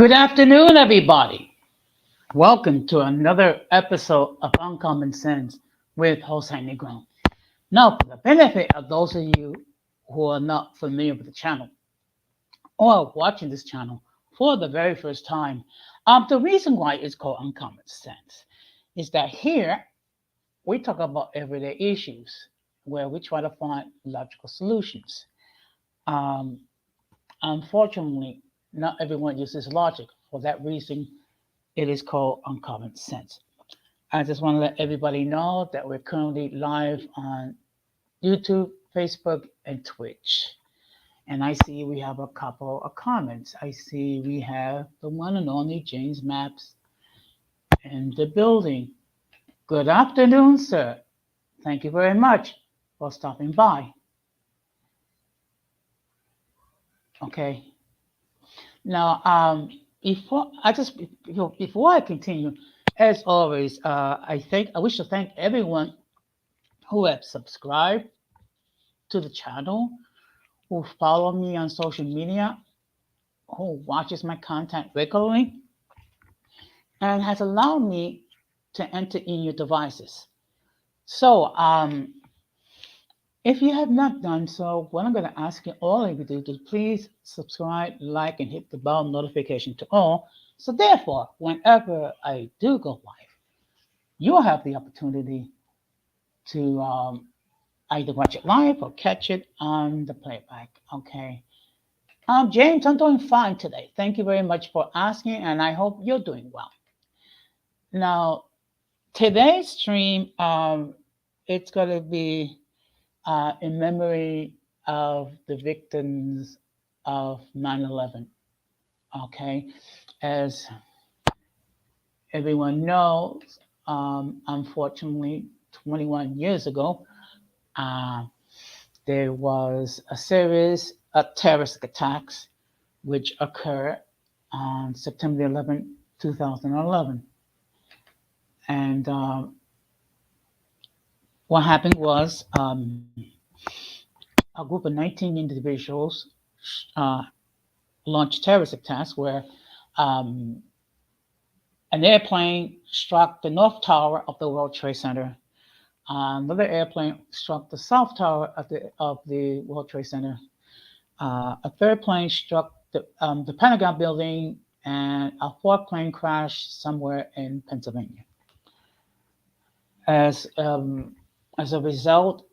Good afternoon, everybody. Welcome to another episode of Uncommon Sense with Jose Negron. Now, for the benefit of those of you who are not familiar with the channel or watching this channel for the very first time, the reason why it's called Uncommon Sense is that here we talk about everyday issues where we try to find logical solutions. Um, Unfortunately, not everyone uses logic. For that reason, it is called Uncommon Sense. I just want to let everybody know that we're currently live on YouTube, Facebook, and Twitch. And I see we have a couple of comments. I see we have the one and only James Maps in the building. Good afternoon, sir. Thank you very much for stopping by. Okay. Now, before I continue, as always, I wish to thank everyone who have subscribed to the channel, who follow me on social media, who watches my content regularly, and has allowed me to enter in your devices. So, if you have not done so, what I'm going to ask you all of you to do is please subscribe, like, and hit the bell notification to all. So therefore, whenever I do go live, you'll have the opportunity to either watch it live or catch it on the playback. Okay. James, I'm doing fine today. Thank you very much for asking, and I hope you're doing well. Now, today's stream, it's going to be in memory of the victims of 9/11. Okay, as everyone knows, unfortunately, 21 years ago, uh, there was a series of terrorist attacks which occurred on September 11, 2011. And what happened was a group of 19 individuals uh, launched terrorist attacks where um, an airplane struck the North Tower of the World Trade Center. Another airplane struck the South Tower of the World Trade Center. A third plane struck the Pentagon building, and a fourth plane crashed somewhere in Pennsylvania. As a result,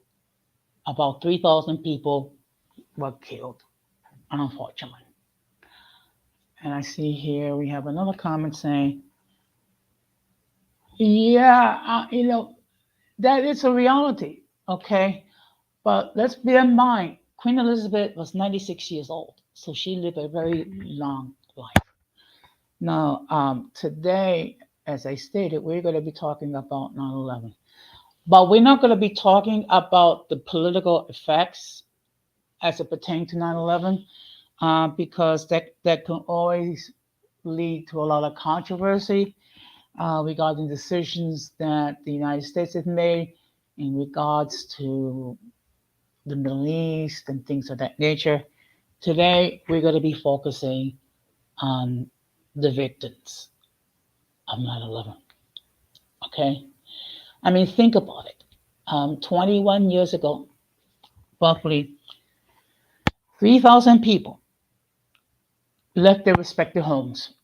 about 3,000 people were killed, unfortunately. And I see here we have another comment saying, yeah, that is a reality, okay? But let's bear in mind, Queen Elizabeth was 96 years old, so she lived a very long life. Now, today, as I stated, we're going to be talking about 9/11. But we're not going to be talking about the political effects as it pertains to 9/11, because that can always lead to a lot of controversy regarding decisions that the United States has made in regards to the Middle East and things of that nature. Today, we're going to be focusing on the victims of 9/11. Okay? I mean, think about it. 21 years ago, roughly 3,000 people left their respective homes.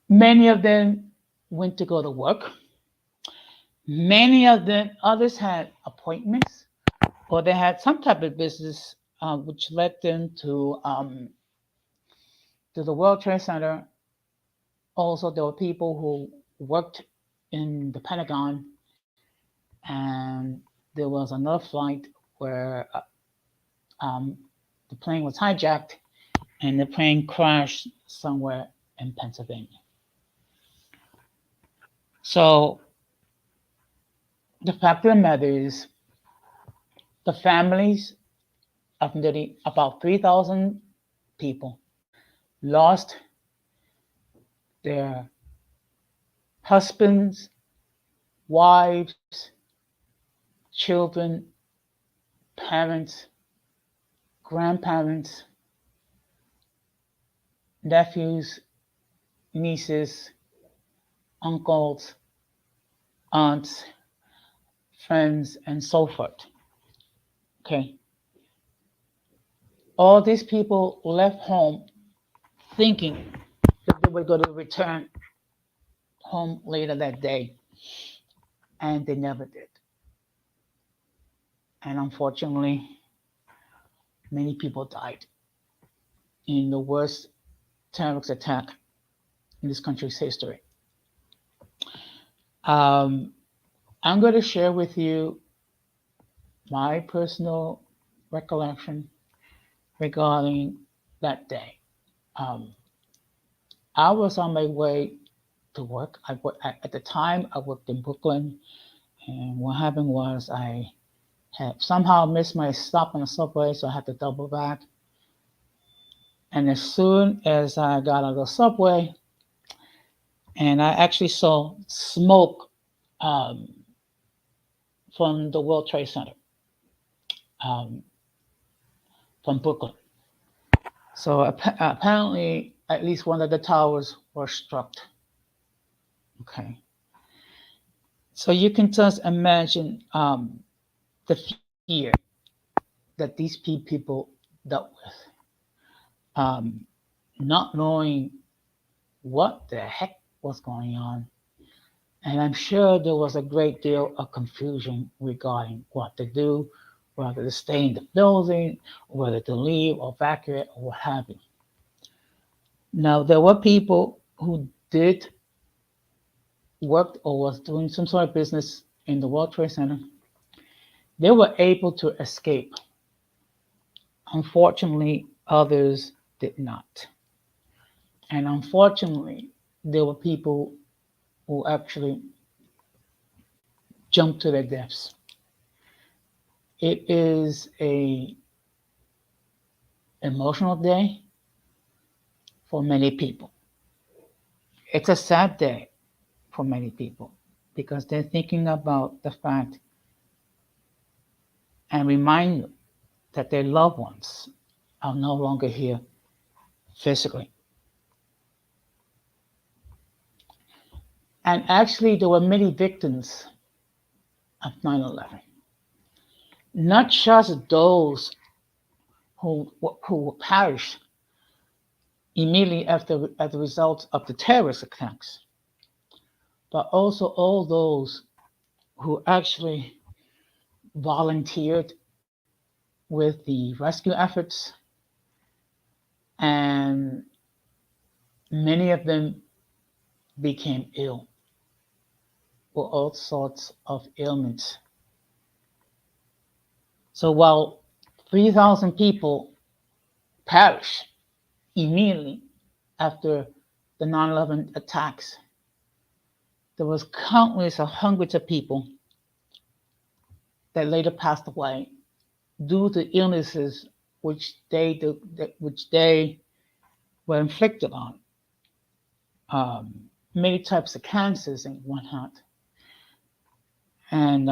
Many of them went to go to work. Many of them, others had appointments or they had some type of business which led them to the World Trade Center. Also, there were people who worked in the Pentagon, and there was another flight where um, the plane was hijacked and the plane crashed somewhere in Pennsylvania. So the fact of the matter is, the families of nearly about 3,000 people lost their husbands, wives, children, parents, grandparents, nephews, nieces, uncles, aunts, friends, and so forth. Okay. All these people left home thinking that they were going to return home later that day, and they never did. And unfortunately, many people died in the worst terrorist attack in this country's history. Um, I'm going to share with you my personal recollection regarding that day. Um, I was on my way to work. At the time, I worked in Brooklyn, and what happened was I had somehow missed my stop on the subway, so I had to double back. And as soon as I got on the subway, and I actually saw smoke um, from the World Trade Center, um, from Brooklyn. So apparently, at least one of the towers was struck. Okay. So you can just imagine the fear that these people dealt with, um, not knowing what the heck was going on. And I'm sure there was a great deal of confusion regarding what to do, whether to stay in the building, whether to leave or evacuate or what have you. Now, there were people who did work or was doing some sort of business in the World Trade Center. They were able to escape. Unfortunately, others did not. And unfortunately, there were people who actually jumped to their deaths. It is a emotional day for many people. It's a sad day for many people because they're thinking about the fact and remind them that their loved ones are no longer here physically. And actually, there were many victims of 9/11, not just those who perished immediately after as a result of the terrorist attacks, but also all those who actually volunteered with the rescue efforts, and many of them became ill with all sorts of ailments. So while 3,000 people perished immediately after the 9/11 attacks, there was countless or hundreds of people that later passed away due to illnesses which they were inflicted on, many types of cancers and whatnot. And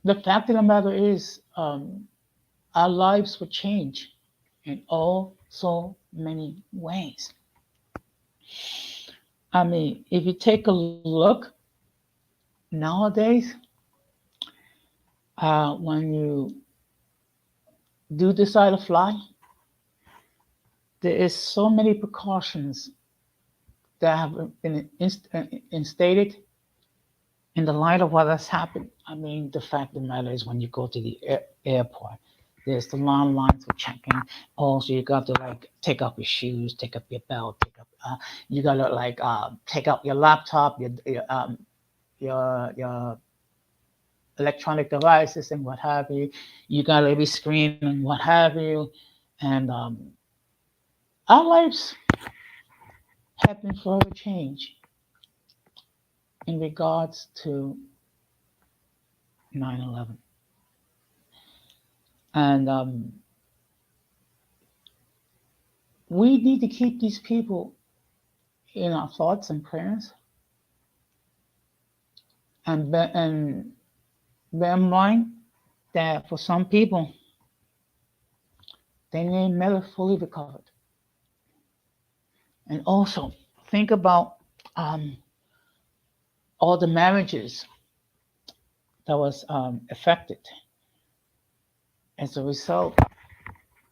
the fact of the matter is, our lives would change in all so many ways. I mean, if you take a look nowadays, when you do decide to fly, there is so many precautions that have been instated in the light of what has happened. I mean, the fact of the matter is when you go to the airport, there's the long lines for checking. Also, you got to like take off your shoes, take up your belt, you got to like take out your laptop, your electronic devices and what have you. You got to be screened and what have you. And our lives have been forever changed in regards to 9/11. And we need to keep these people in our thoughts and prayers. And bear in mind that for some people, they may never fully recovered. And also think about um, all the marriages that was affected as a result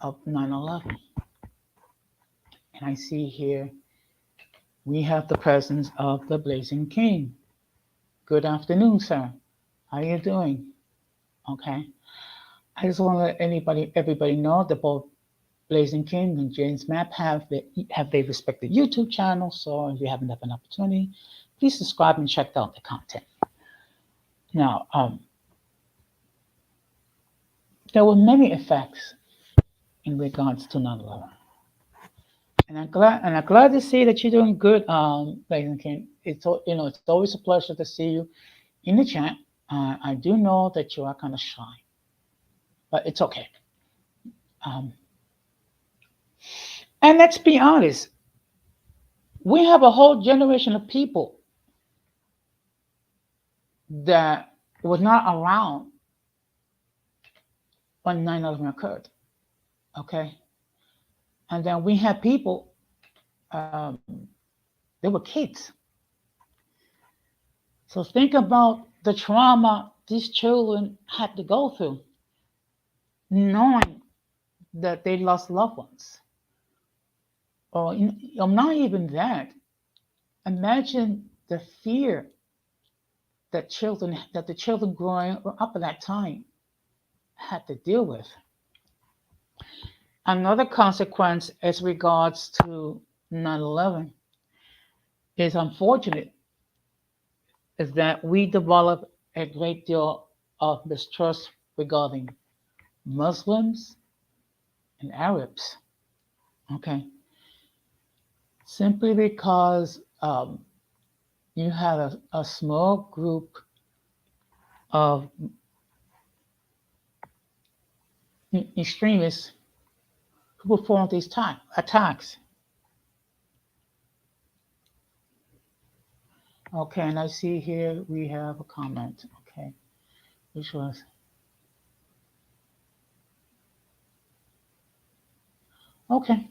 of 9/11. And I see here we have the presence of the Blazing King. Good afternoon, sir. How you doing? Okay. I just want to let everybody know that both Blazing King and James Map have their respective YouTube channels. So if you haven't had an opportunity, please subscribe and check out the content. Now, there were many effects in regards to 9/11. And I'm glad to see that you're doing good, Blazing King. It's always a pleasure to see you in the chat. I do know that you are kind of shy, but it's okay. Um, and let's be honest, we have a whole generation of people that was not around when 9/11 occurred. Okay, and then we have people. Um, they were kids, so think about the trauma these children had to go through, knowing that they lost loved ones, or not even that. Imagine the fear that the children growing up at that time had to deal with. Another consequence as regards to 9/11 is unfortunate is that we develop a great deal of mistrust regarding Muslims and Arabs. Okay, simply because you had a small group of extremists who performed these attacks. Okay, and I see here we have a comment. Okay, which was okay.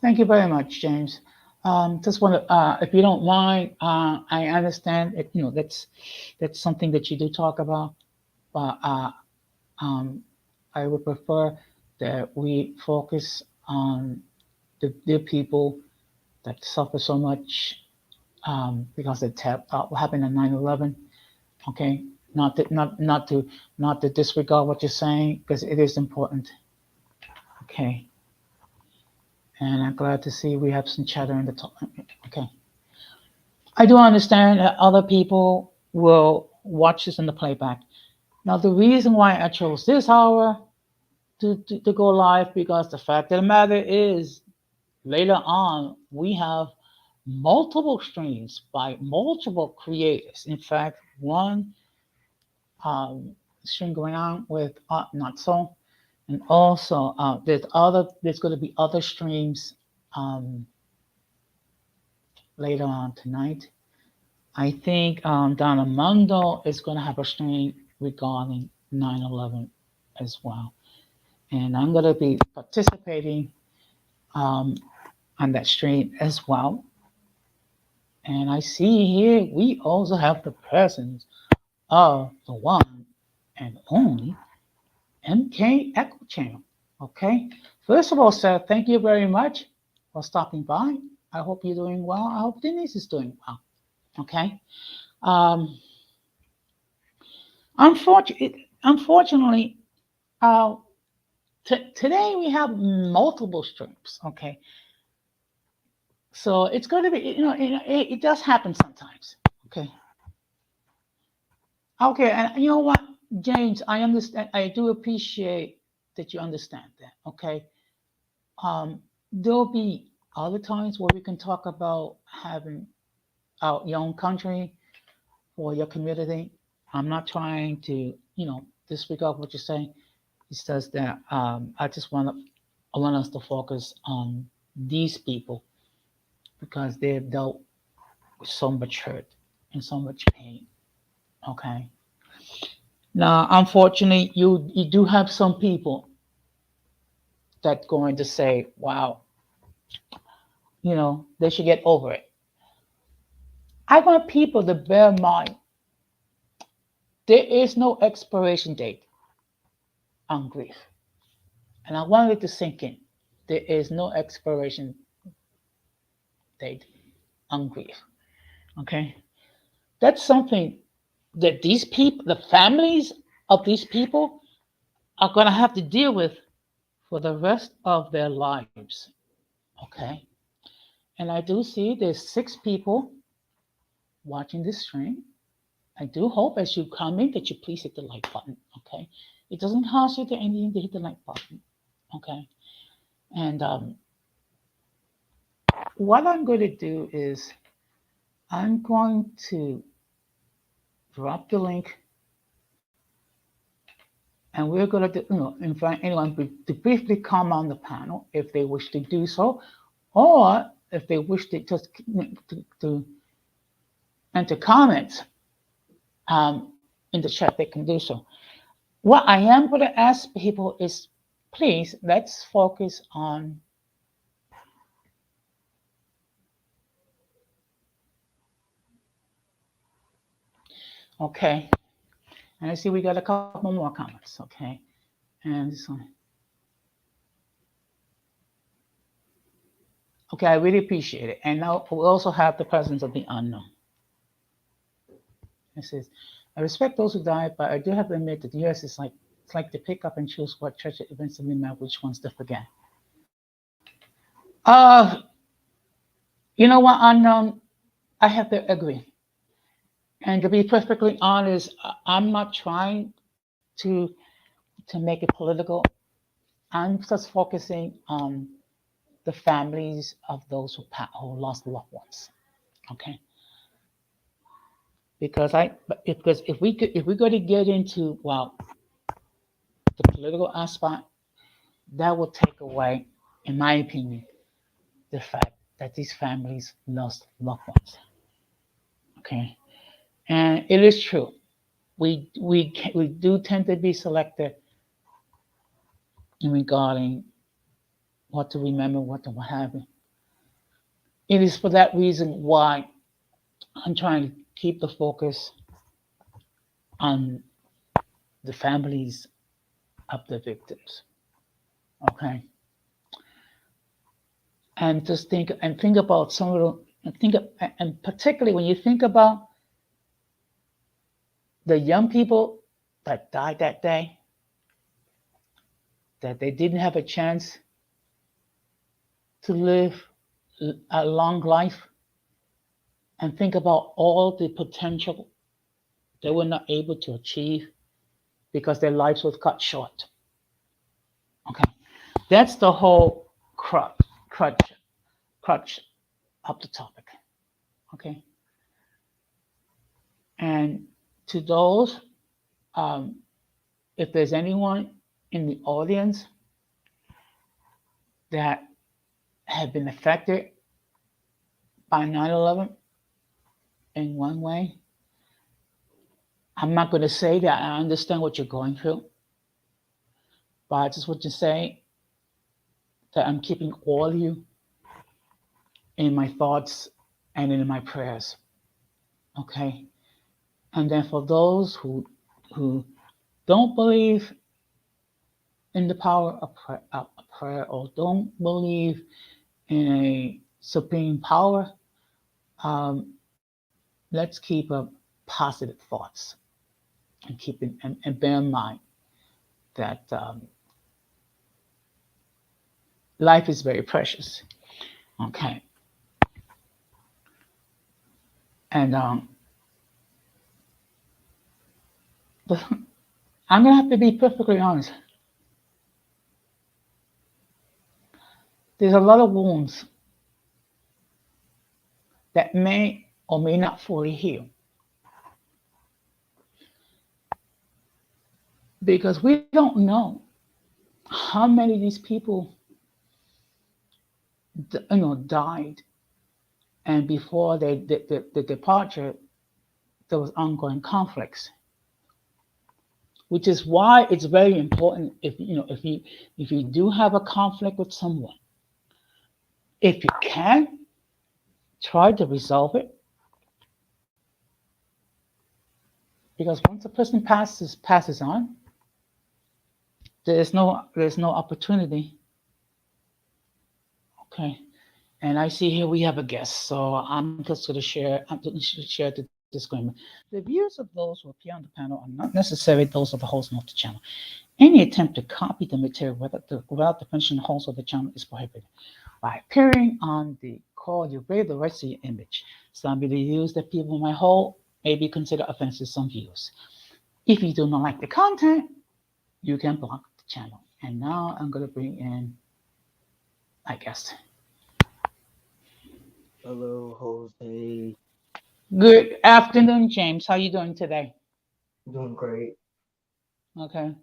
Thank you very much, James. Just want to, if you don't mind, I understand it. That's something that you do talk about, but um, I would prefer that we focus on the people that suffer so much because of what happened on 9/11. Okay, not to disregard what you're saying because it is important. Okay, and I'm glad to see we have some chatter in the top. Okay, I do understand that other people will watch this in the playback. Now, the reason why I chose this hour to go live because the fact of the matter is later on we have multiple streams by multiple creators. In fact, one um, stream going on with Not So, and also there's going to be other streams um, later on tonight. I think Donna Mundo is going to have a stream regarding 9/11 as well, and I'm going to be participating um, on that stream as well. And I see here we also have the presence of the one and only MK Echo Channel. Okay. First of all, sir, thank you very much for stopping by. I hope you're doing well. I hope Denise is doing well. Okay. Um, unfortunately, uh, today we have multiple streams. Okay. So it's going to be, it does happen sometimes. Okay. Okay. And you know what, James, I understand. I do appreciate that you understand that. Okay. There'll be other times where we can talk about having your own country or your community. I'm not trying to, disregard what you're saying. It's just that I want us to focus on these people because they've dealt with so much hurt and so much pain. Okay. Now, unfortunately, you do have some people that going to say, "Wow, they should get over it. I want people to bear in mind there is no expiration date on grief. And I wanted it to sink in. There is no expiration date on grief. Okay? That's something that these people, the families of these people, are going to have to deal with for the rest of their lives. Okay? And I do see there's 6 people watching this stream. I do hope as you comment that you please hit the like button. Okay? It doesn't cost you anything to hit the like button. Okay? And what I'm going to do is I'm going to drop the link, and we're going to invite anyone to briefly come on the panel if they wish to do so, or if they wish to just to enter comments in the chat, they can do so. What I am going to ask people is, please, let's focus on okay. And I see we got a couple more comments, okay? And this one. Okay, I really appreciate it. And now we also have the presence of the unknown. It says, I respect those who died, but I do have to admit that the US is like, it's like to pick up and choose what church events to remember, which ones to forget. You know what, unknown? I have to agree. And to be perfectly honest, I'm not trying to make it political. I'm just focusing on the families of those who lost loved ones. Okay. Because if we're going to get into the political aspect, that will take away, in my opinion, the fact that these families lost loved ones. Okay. And it is true. We do tend to be selective in regarding what to remember, what have you. It is for that reason why I'm trying to keep the focus on the families of the victims. Okay. And just think about some of the, and particularly when you think about the young people that died that day, that they didn't have a chance to live a long life, and think about all the potential they were not able to achieve because their lives was cut short. Okay, that's the whole crutch of the topic. Okay, and to those, if there's anyone in the audience that have been affected by 9/11 in one way, I'm not going to say that I understand what you're going through, but I just want to say that I'm keeping all of you in my thoughts and in my prayers. Okay? And then for those who don't believe in the power of prayer or don't believe in a supreme power, let's keep positive thoughts and and bear in mind that life is very precious. Okay. And I'm gonna have to be perfectly honest. There's a lot of wounds that may or may not fully heal. Because we don't know how many of these people died, and before the departure, there was ongoing conflicts, which is why it's very important if you do have a conflict with someone, If you can, try to resolve it, because once a person passes on, there's no opportunity. Okay. And I see here we have a guest, so I'm just going to share. I'm going to share the disclaimer. The views of those who appear on the panel are not necessarily those of the host nor the channel. Any attempt to copy the material without the permission of the host or the channel is prohibited. By appearing on the call, you waive the rights to your image. Some videos that people might hold may be considered offensive to some viewers. If you do not like the content, you can block the channel. And now I'm going to bring in my guest. Hello, Jose. Good afternoon, James. How are you doing today? Doing great. Okay.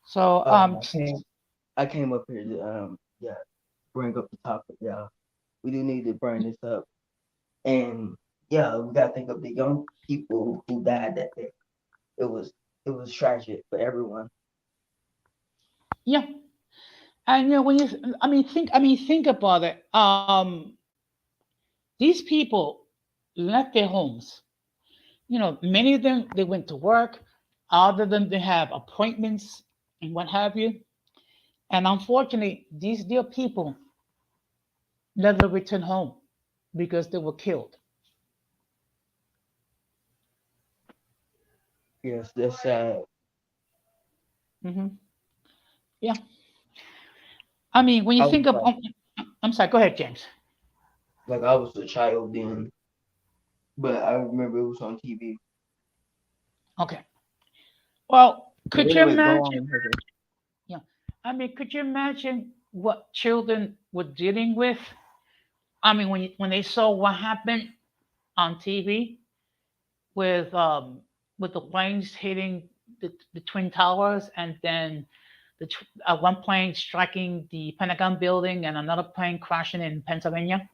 So, I came up here to yeah bring up the topic. Yeah, we do need to bring this up, and yeah, we gotta think of the young people who died that day. It was it was tragic for everyone. yeah, and when think about it. These people left their homes. Many of them they went to work. Other of them they have appointments and what have you. And unfortunately, these dear people never returned home because they were killed. Yes, that's sad. Hmm. Yeah, I mean, when you I was think of, like I'm sorry. Go ahead, James. I was a child then, but I remember it was on TV. Okay. Well, But could you anyway, go imagine? on, Jose. Yeah. I mean, could you imagine what children were dealing with? I mean, when they saw what happened on TV with the planes hitting the twin towers, and then one plane striking the Pentagon building and another plane crashing in Pennsylvania.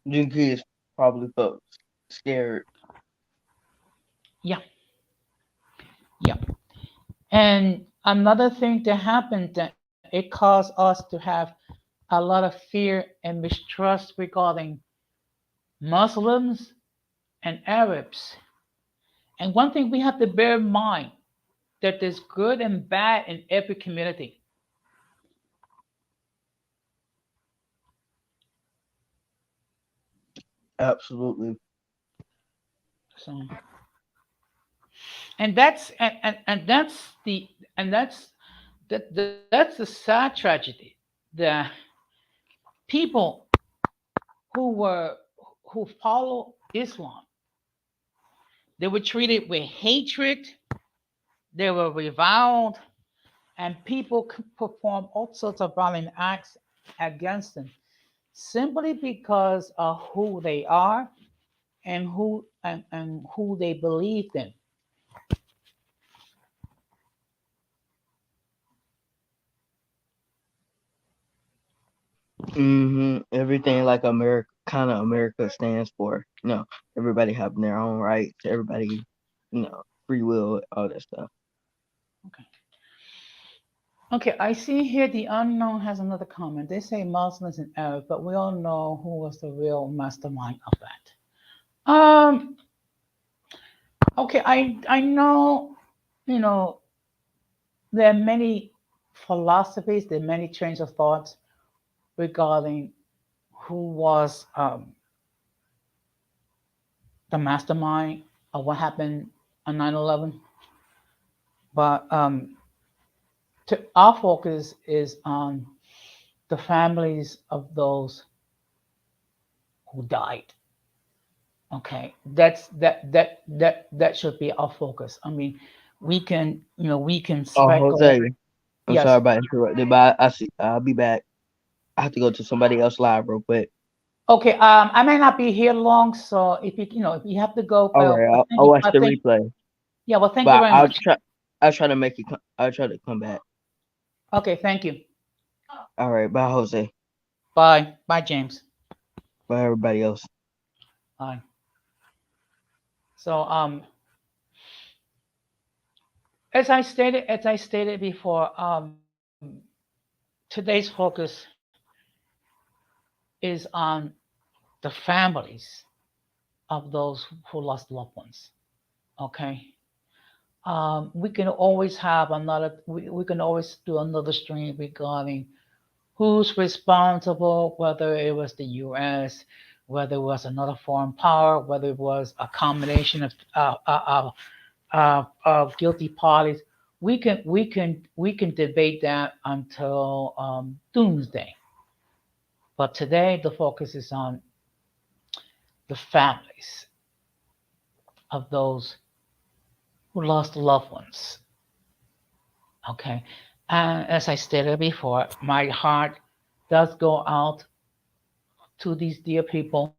The kids probably felt scared. Yeah, yeah. And another thing that happened that it caused us to have a lot of fear and mistrust regarding Muslims and Arabs. And one thing we have to bear in mind that there's good and bad in every community. Absolutely. So, and that's the sad tragedy that people who were who follow Islam, they were treated with hatred, they were reviled, and people could perform all sorts of violent acts against them simply because of who they are and who they believed in. Everything like America, kind of America stands for. Everybody having their own rights. Everybody, free will, all that stuff. Okay. Okay, I see here the unknown has another comment. They say Muslims and Arabs, but we all know who was the real mastermind of that. Okay, I know, you know, there are many philosophies, there are many trains of thoughts regarding who was the mastermind of what happened on 9/11. But our focus is on the families of those who died. Okay, that should be our focus. I mean, we can Oh, speculate. Jose, I'm sorry Yes. about interrupting, but I see. I'll be back. I have to go to somebody else live real quick. Okay. I may not be here long, so if you have to go, All well, right, I I'll think watch I the think replay, yeah. Well, thank you but very much. I'll try to make it. I'll try to come back. Okay, thank you. All right, bye, Jose. Bye, bye, James. Bye, everybody else. Bye. So as I stated before, today's focus is on the families of those who lost loved ones. Okay. We can always have another, we can always do another stream regarding who's responsible, whether it was the US, whether it was another foreign power, whether it was a combination of guilty parties. We can debate that until doomsday. But today the focus is on the families of those who lost loved ones. Okay. And as I stated before, my heart does go out to these dear people.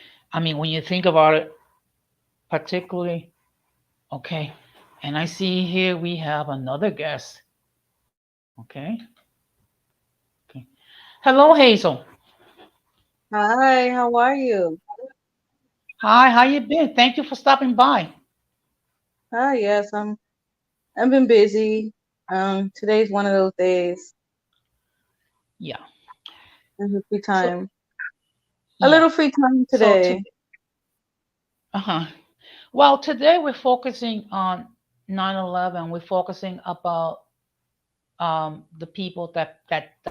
I mean, when you think about it, particularly, okay. And I see here we have another guest. Okay. Okay. Hello, Hazel. Hi, how are you? Hi, how you been? Thank you for stopping by. Hi, yes, I've been busy. Today's one of those days. Yeah. There's a free So, time. A yeah. little free time So to today. uh-huh. Well, today we're focusing on 9/11. We're focusing about the people that died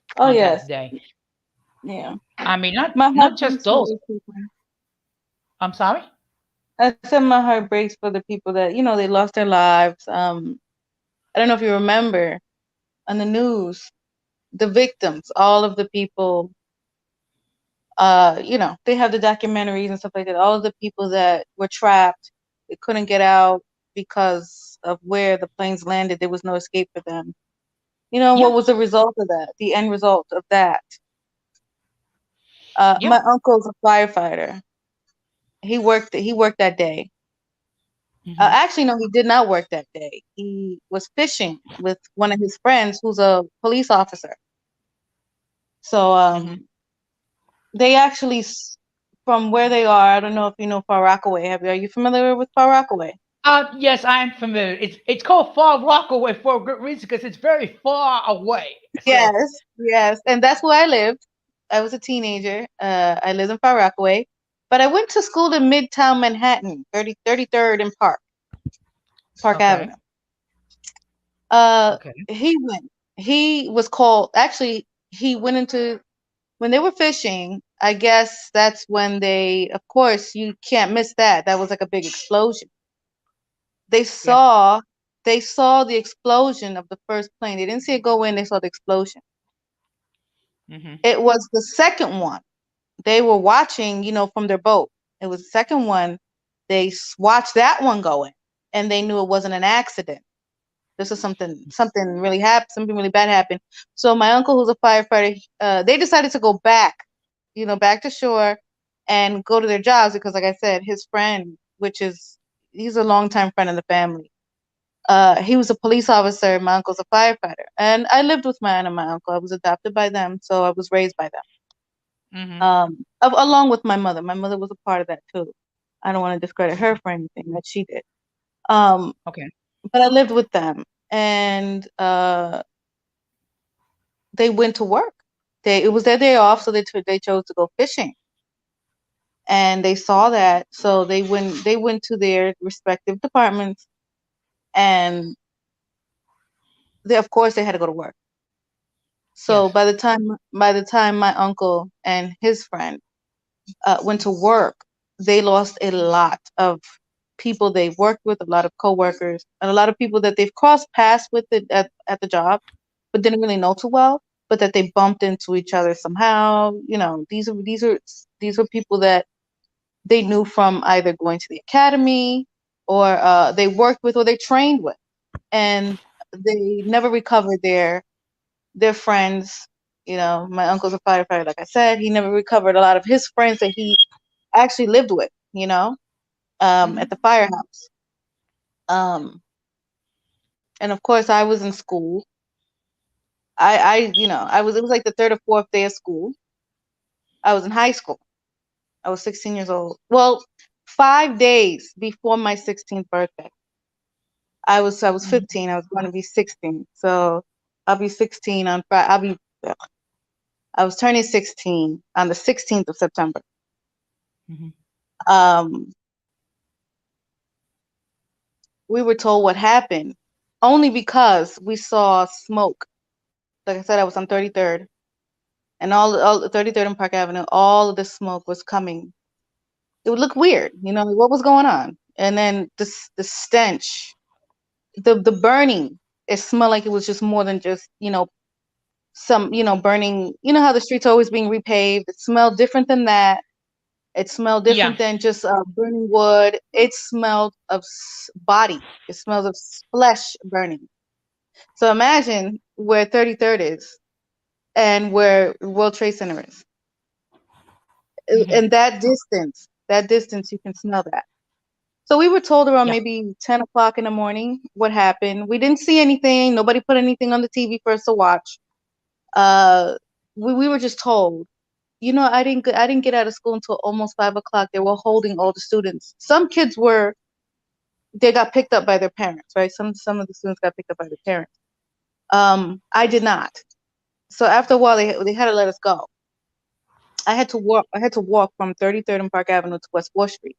on Oh that yes, day. yeah. I mean, My not heart just breaks for those. those people. I'm sorry. I said my heart breaks for the people that, they lost their lives. I don't know if you remember on the news, the victims, all of the people, they have the documentaries and stuff like that. All of the people that were trapped, they couldn't get out because of where the planes landed. There was no escape for them. What Yeah. was the result of that? The end result of that. Yeah. My uncle's a firefighter. He worked that day. Hmm. Actually, no, he did not work that day. He was fishing with one of his friends who's a police officer. So Hmm. they actually, from where they are, I don't know if you know Far Rockaway. Are you familiar with Far Rockaway? Yes, I am familiar. It's called Far Rockaway for a good reason because it's very far away. So Yes, yes, and that's where I lived. I was a teenager. I lived in Far Rockaway, but I went to school in Midtown Manhattan, 33rd and Park okay. Avenue. Uh, Okay. he went. He was called. Actually, he went into when they were fishing. I guess that's when they. Of course, you can't miss that. That was like a big explosion. They Yeah. saw. They saw the explosion of the first plane. They didn't see it go in. They saw the explosion. Hmm. It was the second one. They were watching, from their boat. It was the second one. They watched that one go in, and they knew it wasn't an accident. This is something really happened. Something really bad happened. So my uncle, who's a firefighter, they decided to go back, back to shore, and go to their jobs because, like I said, his friend, he's a longtime friend of the family. He was a police officer. My uncle's a firefighter, and I lived with my aunt and my uncle. I was adopted by them, so I was raised by them. Hmm. Along with my mother. My mother was a part of that too. I don't want to discredit her for anything that she did. Um, Okay. but I lived with them, and they went to work. It was their day off, so they chose to go fishing, and they saw that, so they went to their respective departments, and they of course they had to go to work. So Yes. by the time my uncle and his friend went to work, they lost a lot of people they worked with, a lot of coworkers, and a lot of people that they've crossed paths with at the job, but didn't really know too well, but that they bumped into each other somehow. These are people that they knew from either going to the academy or they worked with or they trained with, and they never recovered their friends. My uncle's a firefighter, like I said. He never recovered a lot of his friends that he actually lived with, at the Hmm. firehouse. Um, and of course, I was in school. It was like the third or fourth day of school. I was in high school. I was 16 years old. Well, 5 days before my 16th birthday. I was 15. I was going to be 16. So I'll be 16 on Friday. I was turning 16 on the 16th of September. Mhm. We were told what happened only because we saw smoke. Like I said, I was on 33rd, and all 33rd and Park Avenue, all of the smoke was coming. It would look weird, what was going on? And then the stench, the burning, it smelled like it was just more than just, some, burning. You know how the streets are always being repaved? It smelled different than that. It smelled Yeah. different than just burning wood. It smelled of body. It smells of flesh burning. So imagine where 33rd is and where World Trade Center is. Mhm. And that distance, you can smell that. So we were told around Yeah. maybe 10 o'clock in the morning what happened. We didn't see anything. Nobody put anything on the TV for us to watch. We were just told. I didn't get out of school until almost 5 o'clock. They were holding all the students. Some kids they got picked up by their parents, right? Some of the students got picked up by their parents. I did not. So after a while, they had to let us go. I had to walk from 33rd and Park Avenue to West 4th Street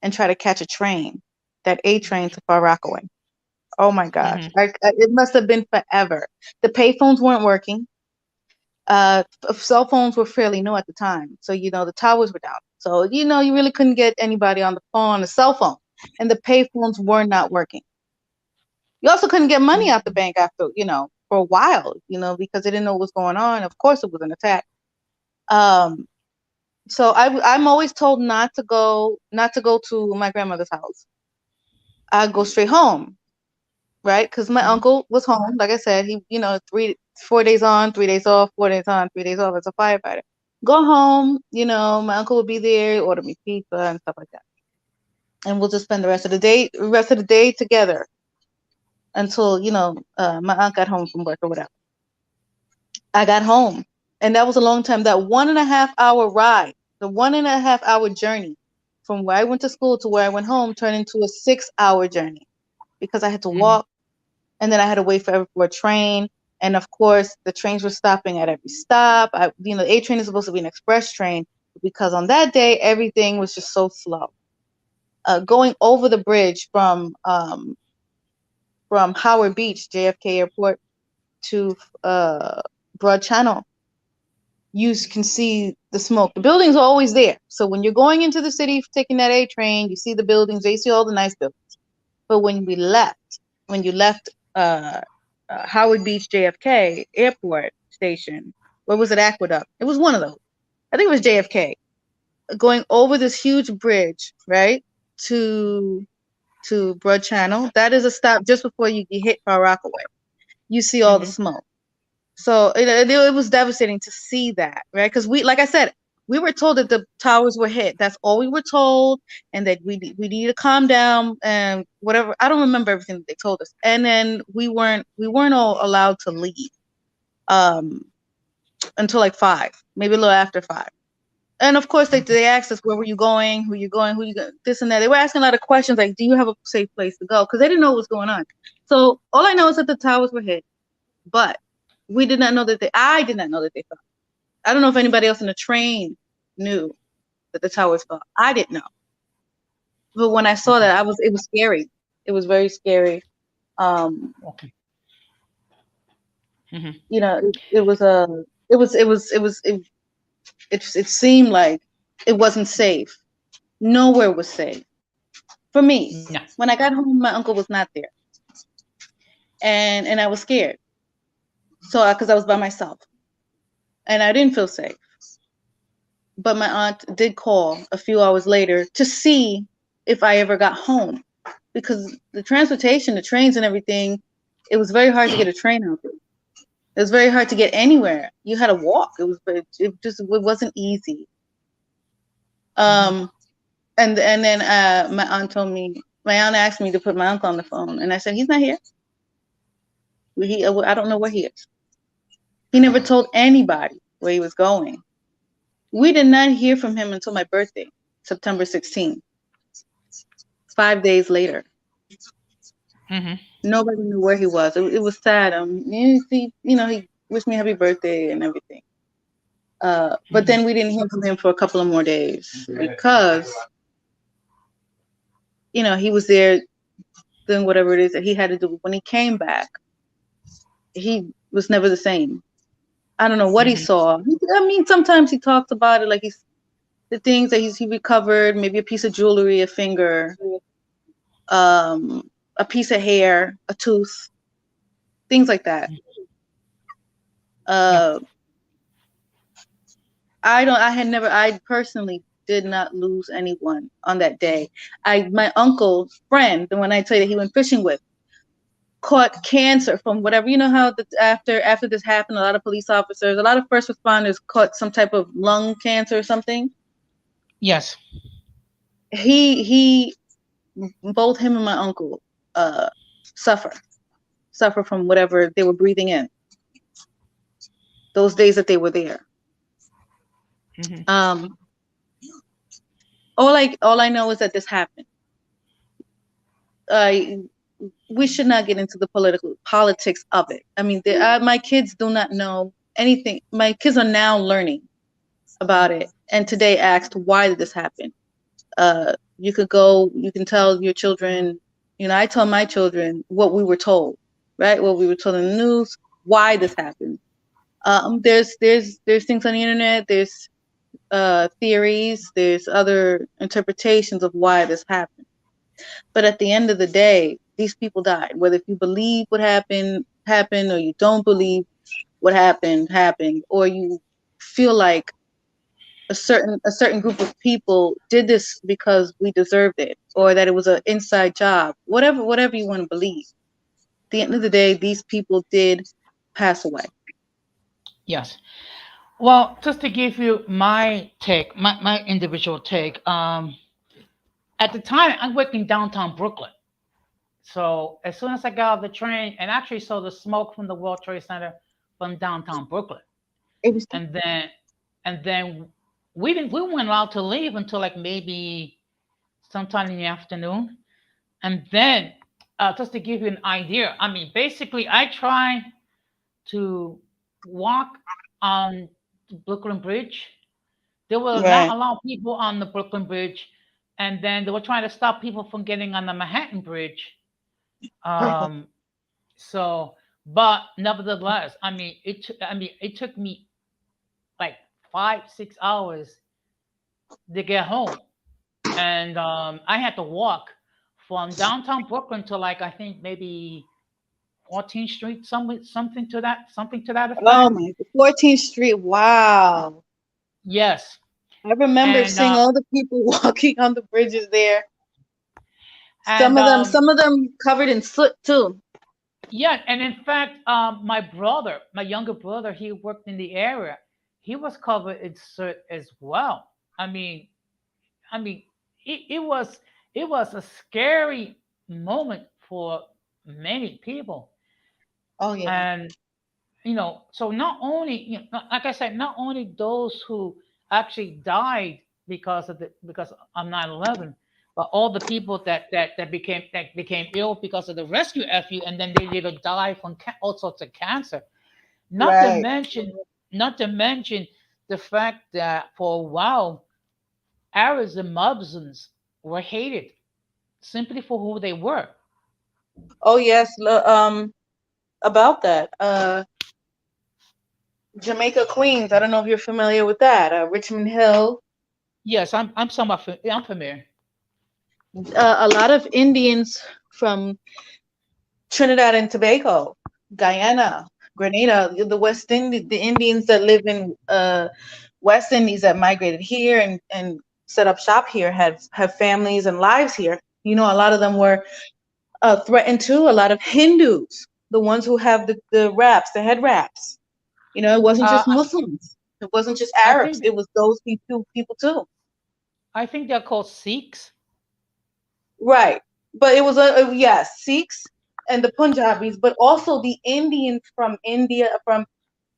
and try to catch a train, that A train to Far Rockaway. Oh my gosh, Mhm. it must have been forever. The payphones weren't working. Cell phones were fairly new at the time, so the towers were down. So you really couldn't get anybody on the phone, on the cell phone, and the payphones were not working. You also couldn't get money out the bank after, for a while, because they didn't know what was going on. Of course, it was an attack. Um, so I'm always told not to go to my grandmother's house. I go straight home, right? Because my Mhm. uncle was home. Like I said, he 4 days on, 3 days off, 4 days on, 3 days off as a firefighter. Go home, my uncle will be there, order me pizza and stuff like that, and we'll just spend the rest of the day together until my aunt got home from work or whatever. I got home, and that was a long time. That 1.5 hour ride, the 1.5 hour journey from where I went to school to where I went home turned into a 6 hour journey because I had to Mhm. walk, and then I had to wait for a train. And of course, the trains were stopping at every stop. The A train is supposed to be an express train because on that day, everything was just so slow. Going over the bridge from Howard Beach, JFK Airport, to Broad Channel, you can see the smoke. The buildings are always there. So when you're going into the city, taking that A train, you see the buildings. You see all the nice buildings. But when you left Howard Beach JFK Airport Station, where was it? Aqueduct. It was one of those. I think it was JFK. Going over this huge bridge, right, to Broad Channel. That is a stop just before you hit Far Rockaway. You see all the Mhm. smoke. So it was devastating to see that, right? Because like I said, we were told that the towers were hit. That's all we were told, and that we need to calm down and whatever. I don't remember everything that they told us. And then we weren't all allowed to leave until like 5, maybe a little after 5. And of course, they asked us, where were you going, who you going, this and that. They were asking a lot of questions like, do you have a safe place to go? Because they didn't know what was going on. So all I know is that the towers were hit, but we did not know that I did not know that they fell. I don't know if anybody else in the train knew that the towers fell. I didn't know. But when I saw Okay. that, it was scary. It was very scary. Um, Okay. Mhm. it was it seemed like it wasn't safe. Nowhere was safe for me. No. When I got home, my uncle was not there, and I was scared. So because I was by myself, and I didn't feel safe. But my aunt did call a few hours later to see if I ever got home, because the transportation, the trains and everything, it was very hard to get a train out there. It was very hard to get anywhere. You had to walk. It wasn't easy. Mhm. Um, and then my aunt asked me to put my uncle on the phone, and I said, he's not here. I don't know where he is. He never told anybody where he was going. We did not hear from him until my birthday, September 16th, 5 days later. Hmm. Nobody knew where he was. It was sad. He wished me happy birthday and everything. But Hmm. then we didn't hear from him for a couple of more days because he was there doing whatever it is that he had to do. When he came back, he was never the same. I don't know what he Hmm. saw. I mean, sometimes he talks about it, like the things that he recovered, maybe a piece of jewelry, a finger, a piece of hair, a tooth, things like that. Yeah. Uh, I personally did not lose anyone on that day. My uncle's friend, the one I tell you that he went fishing with, caught cancer from whatever. You know how after this happened, a lot of police officers, a lot of first responders caught some type of lung cancer or something. Yes. He both him and my uncle uh suffer suffer from whatever they were breathing in those days that they were there. Hmm. Um, all I know is that this happened. I We should not get into the politics of it. I mean, my kids do not know anything. My kids are now learning about it, and today asked why did this happen. You can tell your children. I tell my children what we were told, right? What we were told in the news, why this happened. There's things on the internet. There's theories. There's other interpretations of why this happened. But at the end of the day, these people died. Whether if you believe what happened, or you don't believe what happened, or you feel like a certain group of people did this because we deserved it, or that it was an inside job, whatever you want to believe. At the end of the day, these people did pass away. Yes. Well, just to give you my take, my individual take. At the time, I'm working downtown Brooklyn. So as soon as I got off the train and actually saw the smoke from the World Trade Center from downtown Brooklyn, It was and then we weren't allowed to leave until like maybe sometime in the afternoon. And then just to give you an idea, I mean, basically, I tried to walk on the Brooklyn Bridge. They will not right. allow people on the Brooklyn Bridge, and then they were trying to stop people from getting on the Manhattan Bridge. Um, so, but nevertheless, I mean, it took me like 5 6 hours to get home, and I had to walk from downtown Brooklyn to like I think maybe 14th Street, something to that Oh effect. my, 14th Street. Wow. Yes, I remember and seeing all the people walking on the bridges there. Some and of them, some of them covered in soot too. yeah, and in fact, my brother, my younger brother, he worked in the area. He was covered in soot as well. I mean, it was a scary moment for many people, Oh yeah. and so not only like I said, not only those who actually died because of 9/11, but all the people that became ill because of the rescue effort, and then they later die from all sorts of cancer. Not to Right. mention, not to mention the fact that for a while, Arabs and Muslims were hated simply for who they were. Oh yes. About that. Jamaica Queens. I don't know if you're familiar with that. Richmond Hill. Yes, I'm familiar. A lot of Indians from Trinidad and Tobago, Guyana, Grenada, the Indians that live in West Indies that migrated here and set up shop here have families and lives here. A lot of them were threatened too. A lot of Hindus, the ones who have the wraps, the head wraps. It wasn't Uh, just Muslims. It wasn't just I Arabs. think It was those people too. I think they're called Sikhs. Right. But it was yes, Sikhs and the Punjabis, but also the Indians from India, from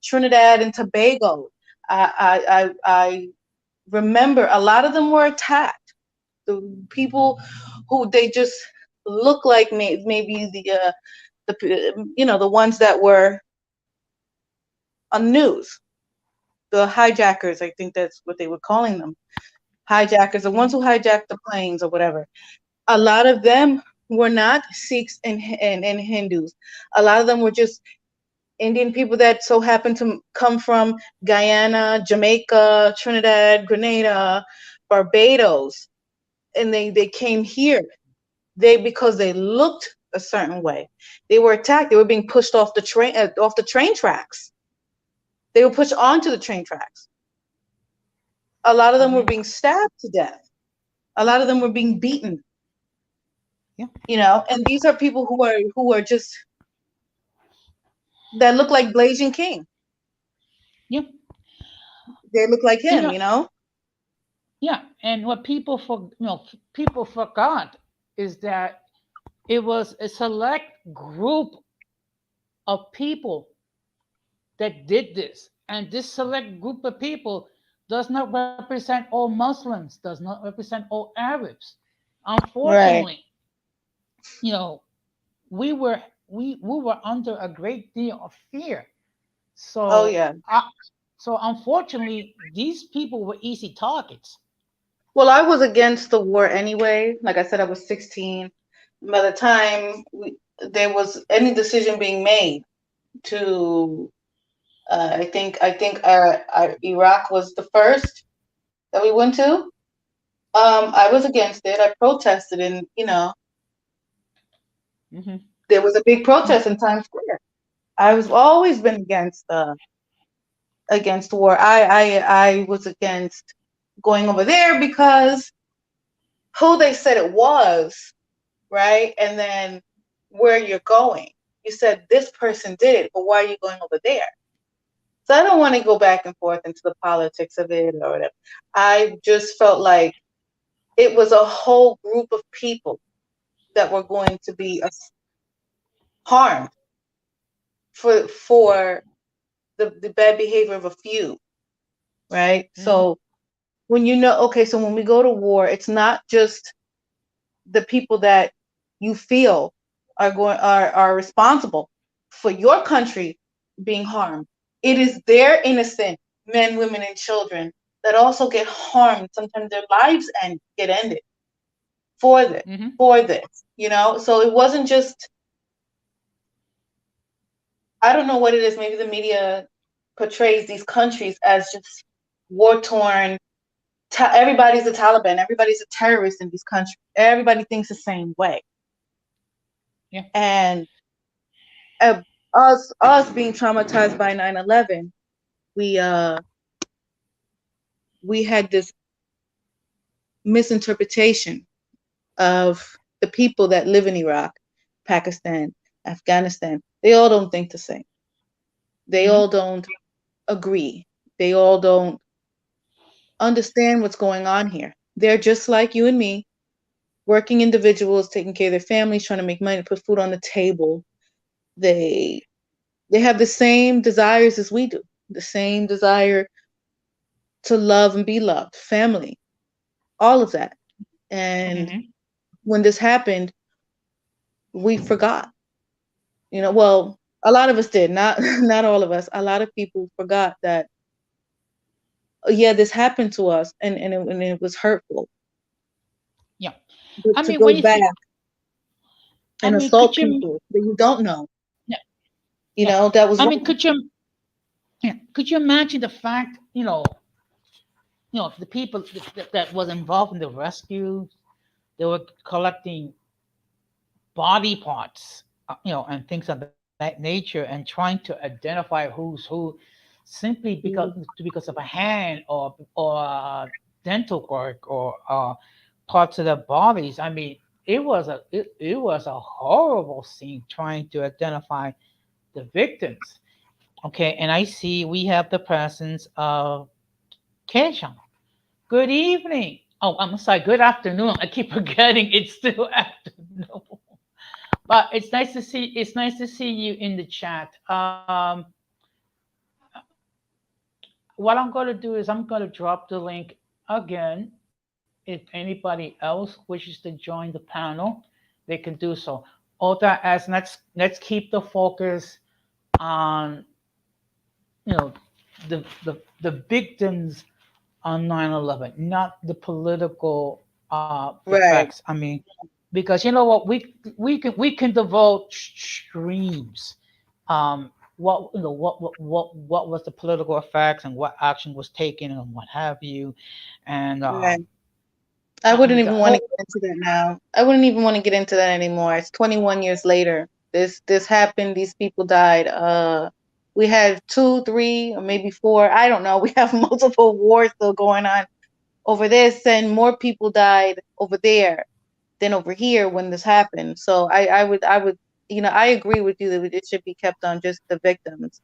Trinidad and Tobago. I remember a lot of them were attacked. The people who they just look like maybe the ones that were on the news, the hijackers. I think that's what they were calling them, hijackers, the ones Mhm. who hijacked the planes or whatever. A lot of them were not Sikhs and Hindus. A lot of them were just Indian people that so happened to come from Guyana, Jamaica, Trinidad, Grenada, Barbados, and they came here. Because they looked a certain way. They were attacked. They were being pushed off the train tracks. They were pushed onto the train tracks. A lot of them were Mhm. being stabbed to death. A lot of them were being beaten. Yeah. And these are people who are just that look like Blasian King. Yeah. They look like You him. know, yeah. And what people forgot is that it was a select group of people that did this. And this select group of people does not represent all Muslims, does not represent all Arabs. Right. Unfortunately, you know, we were we were under a great deal of fear. Oh So yeah. so unfortunately, these people were easy targets. Well, I was against the war anyway. Like I said, I was 16. By the time there was any decision being made to, Iraq was the first that we went to. I was against it. I protested, and Hmm. there was a big Yeah. protest in Times Square. I was always been against war. I was against going over there because who they said it was, right? And then where you're going. You said this person did it, but why are you going over there? So I don't want to go back and forth into the politics of it or whatever. I just felt like it was a whole group of people that were going to be harmed for the bad behavior of a few, right? Hmm. So okay, so when we go to war, it's not just the people that you feel are responsible for your country being harmed. It is their innocent men, women, and children that also get harmed. Sometimes their lives get ended for this, Hmm. So it wasn't just, I don't know what it is. Maybe the media portrays these countries as just war torn. Everybody's a Taliban. Everybody's a terrorist in these countries. Everybody thinks the same way. Yeah. And uh, us being traumatized by 9/11, we uh we had this misinterpretation of the people that live in Iraq, Pakistan, Afghanistan. They all don't think the same. They Hmm. all don't agree. They all don't understand what's going on here. They're just like you and me, working individuals, taking care of their families, trying to make money to put food on the table. They they have the same desires as we do, the same desire to love and be loved, family, all of that. And Hmm. when this happened, we forgot. Well, a lot of us did, not not all of us. A lot of people forgot that, yeah, this happened to us, and it was hurtful. Yeah. But I to mean, go when you back think, I and mean, assault could you? people that you don't know, Yeah. Yeah. that was I mean, wrong. could you? Yeah. Could you imagine the fact? The people that was involved in the rescue, they were collecting body parts, and things of that nature, and trying to identify who's who, simply because of a hand or dental work or parts of their bodies. I mean, it was a horrible scene trying to identify the victims. Okay, and I see we have the presence of Keshan. Good evening. Oh, I'm sorry. Good afternoon. I keep forgetting it's still afternoon. But it's nice to see you in the chat. What I'm going to do is I'm going to drop the link again. If anybody else wishes to join the panel, they can do so. All that as let's keep the focus on you know the victims on 9/11, not the political Right. effects. I mean, because you know what, we can devote streams. What was the political effects and what action was taken and what have you, and Right. I I wouldn't mean the even want to whole. get into that now. I wouldn't even want to get into that anymore. It's 21 years later. This happened. These people died. We had 2, 3, or maybe 4. I don't know. We have multiple wars still going on over this, and more people died over there than over here when this happened. So I would, I agree with you that it should be kept on just the victims.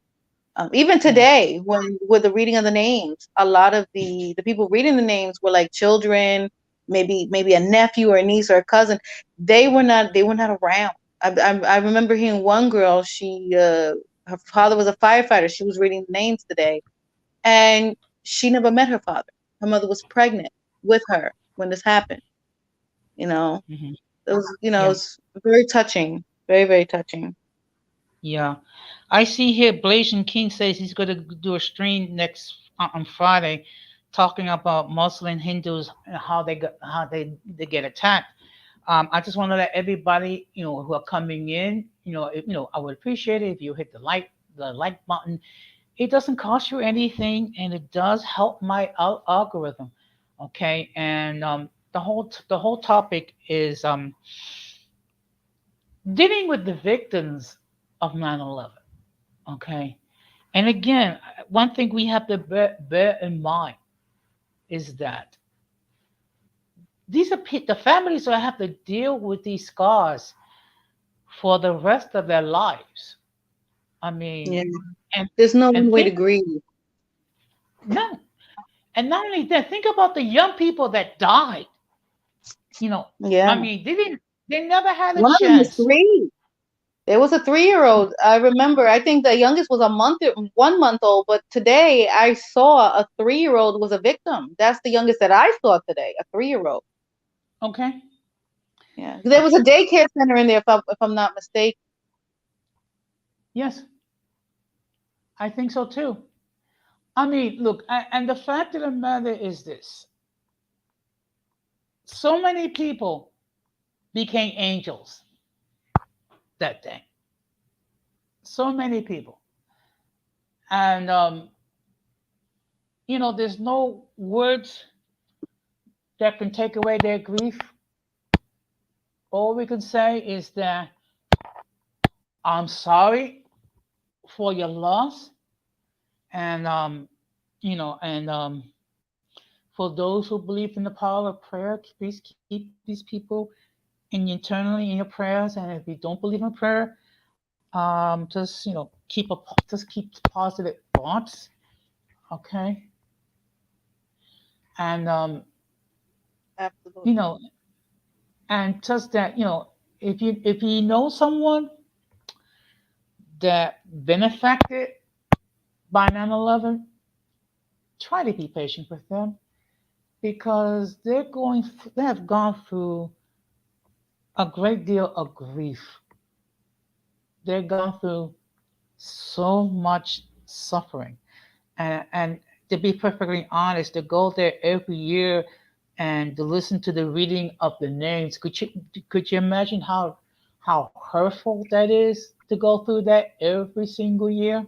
Even Yeah. today, when with the reading of the names, a lot of the people reading the names were like children, maybe a nephew or a niece or a cousin. They were not around. I remember hearing one girl. Her father was a firefighter. She was reading the names today, and she never met her father. Her mother was pregnant with her when this happened. You know, Hmm. it was it Yeah. was very touching, very very touching. Yeah. I see here Blasian King says he's going to do a stream next on Friday, talking about Muslim Hindus and how they get attacked. I just want to let everybody, who are coming in, I would appreciate it if you hit the like button. It doesn't cost you anything, and it does help my algorithm. Okay, and the whole topic is dealing with the victims of 9/11. Okay, and again, one thing we have to bear in mind is that these are the families that have to deal with these scars for the rest of their lives. I mean, Yeah, and there's no and one way to think grieve. no, and not only that, think about the young people that died. You know, Yeah, I mean, they never had a one of them was chance. 3. There was a 3-year-old. I remember. I think the youngest was 1 month old. But today I saw a 3-year-old was a victim. That's the youngest that I saw today. A 3-year-old. Okay, Yeah, there was a daycare center in there, if I'm not mistaken. yes, I think so too. I mean, look, and the fact of the matter is this: so many people became angels that day. So many people, and there's no words that can take away their grief. All we can say is that I'm sorry for your loss, and for those who believe in the power of prayer, please keep these people internally in your prayers. And if you don't believe in prayer, just keep positive thoughts, okay? And you Absolutely. know, and just that, if you know someone that been affected by 9/11, try to be patient with them because they have gone through a great deal of grief. They've gone through so much suffering, and to be perfectly honest, to go there every year and to listen to the reading of the names, could you imagine how hurtful that is to go through that every single year?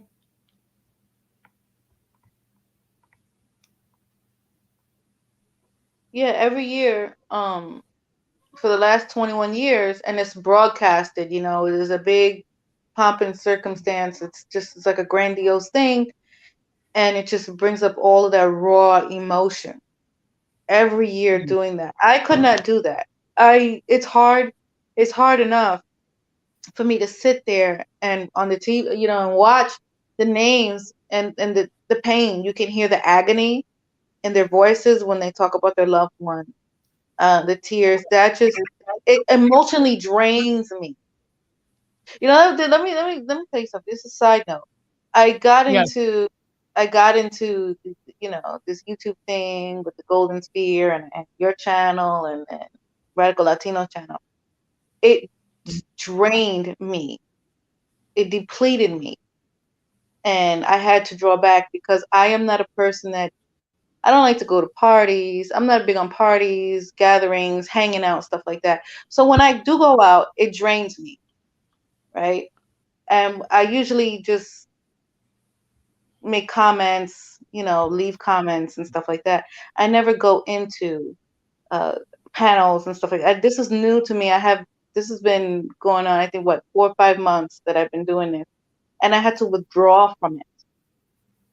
Yeah, every year, for the last 21 years, and it's broadcasted. It is a big pomp and circumstance. It's like a grandiose thing, and it just brings up all of that raw emotion every year Mhm. doing that. I could not do that. It's hard enough for me to sit there and on the TV, and watch the names and the pain. You can hear the agony in their voices when they talk about their loved one. The tears that just it emotionally drains me. Let me tell you something. This is a side note. I got Yeah, into I got into this YouTube thing with the Golden Spear and your channel and Radical Latino channel. it drained me. It depleted me. And I had to draw back because I am not a person that I don't like to go to parties. I'm not big on parties, gatherings, hanging out, stuff like that. So when I do go out, it drains me, right? And I usually just make comments, leave comments and stuff like that. I never go into uh, panels and stuff like that. This is new to me. This has been going on, I think, what, 4 or 5 months that I've been doing this, and I had to withdraw from it.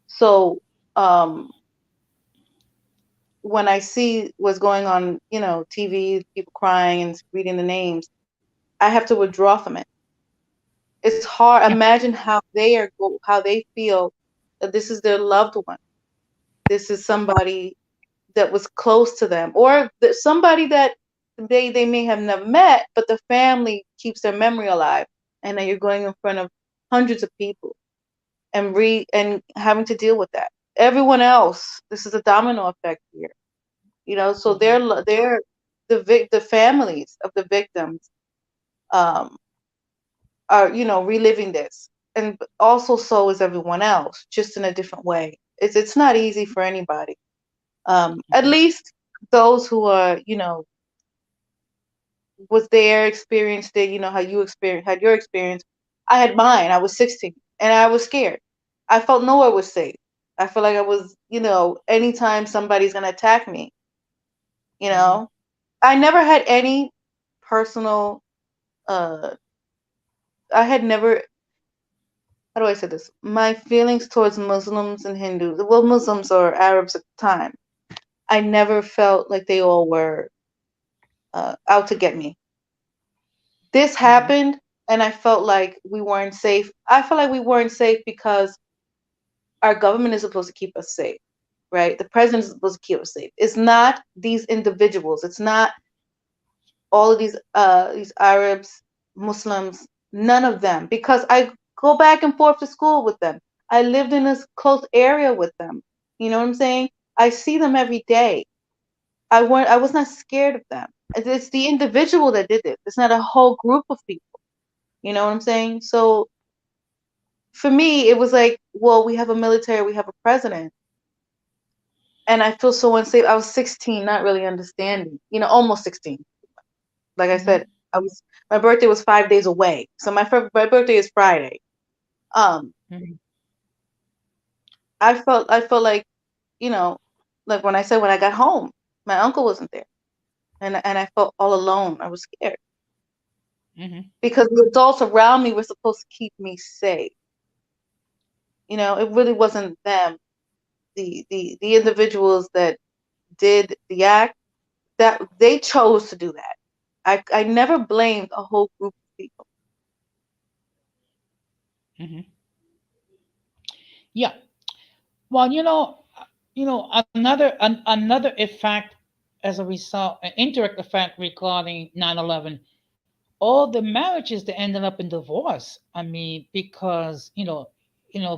So um, when I see what's going on, TV, people crying and reading the names, I have to withdraw from it. It's hard. Yeah. Imagine how they feel that this is their loved one. This is somebody that was close to them, or somebody that they may have never met, but the family keeps their memory alive. And then you're going in front of hundreds of people and having to deal with that. Everyone else, this is a domino effect here. So the families of the victims um, are reliving this, and also so is everyone else, just in a different way. It's not easy for anybody. At least those who are was there, experienced it. How you had your experience. I had mine. I was 16 and I was scared. I felt nowhere was safe. I felt like I was, anytime somebody's gonna attack me, you know. I never had any personal uh I had never, how do I say this? My feelings towards Muslims and Hindus, well, Muslims or Arabs at the time, I never felt like they all were out to get me. This happened, and I felt like we weren't safe. I felt like we weren't safe because our government is supposed to keep us safe, right? The president is supposed to keep us safe. It's not these individuals. It's not all of these Arabs, Muslims, none of them, because I go back and forth to school with them. I lived in this close area with them. You know what I'm saying? I see them every day. I was not scared of them. It's the individual that did it. It's not a whole group of people. You know what I'm saying? So for me, it was like, well, we have a military, we have a president, and I feel so unsafe. I was 16, not really understanding. Almost 16. Like I said, my birthday was 5 days away. So my birthday is Friday. Um, I felt like, like when I said when I got home, my uncle wasn't there, and I felt all alone. I was scared because the adults around me were supposed to keep me safe. It really wasn't them. The individuals that did the act, that they chose to do that. I never blamed a whole group of people. Yeah. Well, another effect as a result, an indirect effect regarding 9/11, all the marriages that ended up in divorce. I mean, because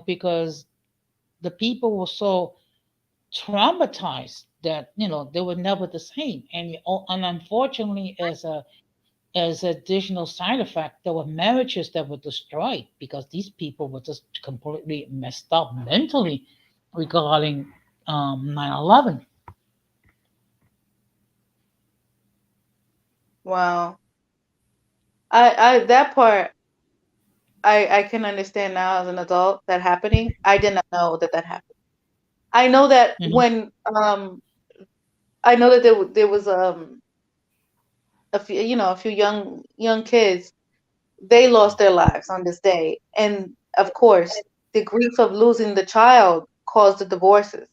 because the people were so traumatized that they were never the same, and unfortunately, as an additional side effect, there were marriages that were destroyed because these people were just completely messed up mentally regarding 9/11. Wow. I that part I can understand now as an adult that happening. I did not know that happened. I know that when I know that there was a few young kids, they lost their lives on this day, and of course the grief of losing the child caused the divorces.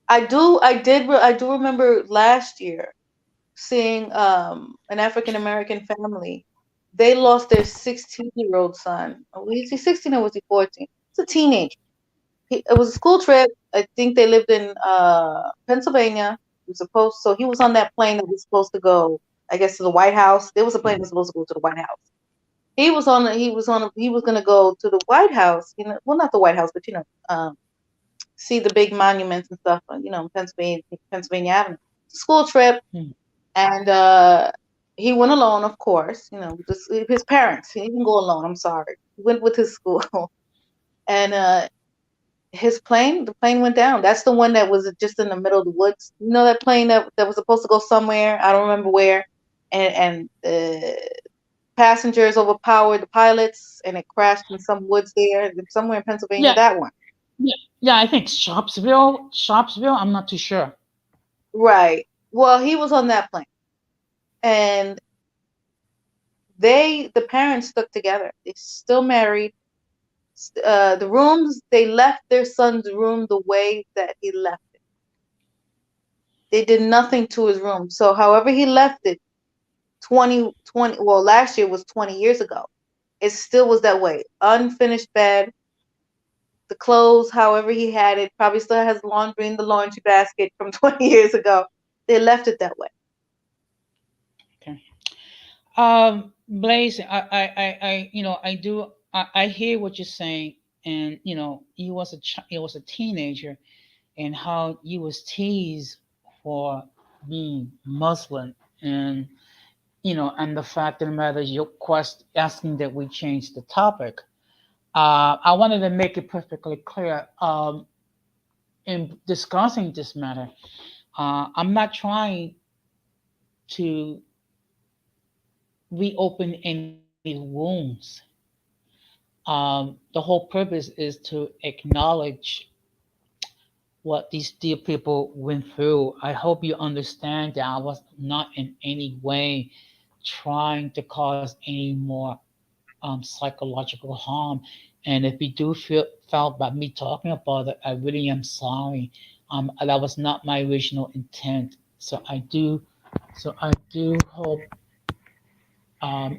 I do remember last year seeing an African American family. They lost their 16-year-old son. Was he 16 or was he 14? It's a teenager. It was a school trip. I think they lived in Pennsylvania. He was on that plane that was supposed to go, I guess, to the White House. There was a plane that was supposed to go to the White House. He was going to go to the White House. Well, not the White House, but see the big monuments and stuff. Pennsylvania Avenue. School trip, and He went alone, of course. His parents. He didn't go alone. I'm sorry. He went with his school, and the plane went down. That's the one that was just in the middle of the woods. You know that plane that was supposed to go somewhere. I don't remember where, and passengers overpowered the pilots, and it crashed in some woods there, somewhere in Pennsylvania. Yeah, That one, yeah, yeah. I think Sharpsville. Sharpsville. I'm not too sure. right? Well, he was on that plane, and the parents stuck together. They still married. The rooms, they left their son's room the way that he left it. They did nothing to his room. So however he left it 2020, well, last year was 20 years ago. It still was that way. Unfinished bed, the clothes, however he had it, probably still has laundry in the laundry basket from 20 years ago. They left it that way. Okay. Blaze, I hear what you're saying, and he was a teenager, and how you was teased for being Muslim, and and the fact of the matter is your quest asking that we change the topic. I wanted to make it perfectly clear in discussing this matter. I'm not trying to reopen any wounds. The whole purpose is to acknowledge what these dear people went through. I hope you understand that I was not in any way trying to cause any more psychological harm. And if you do feel felt by me talking about it, I really am sorry. That was not my original intent. So I do hope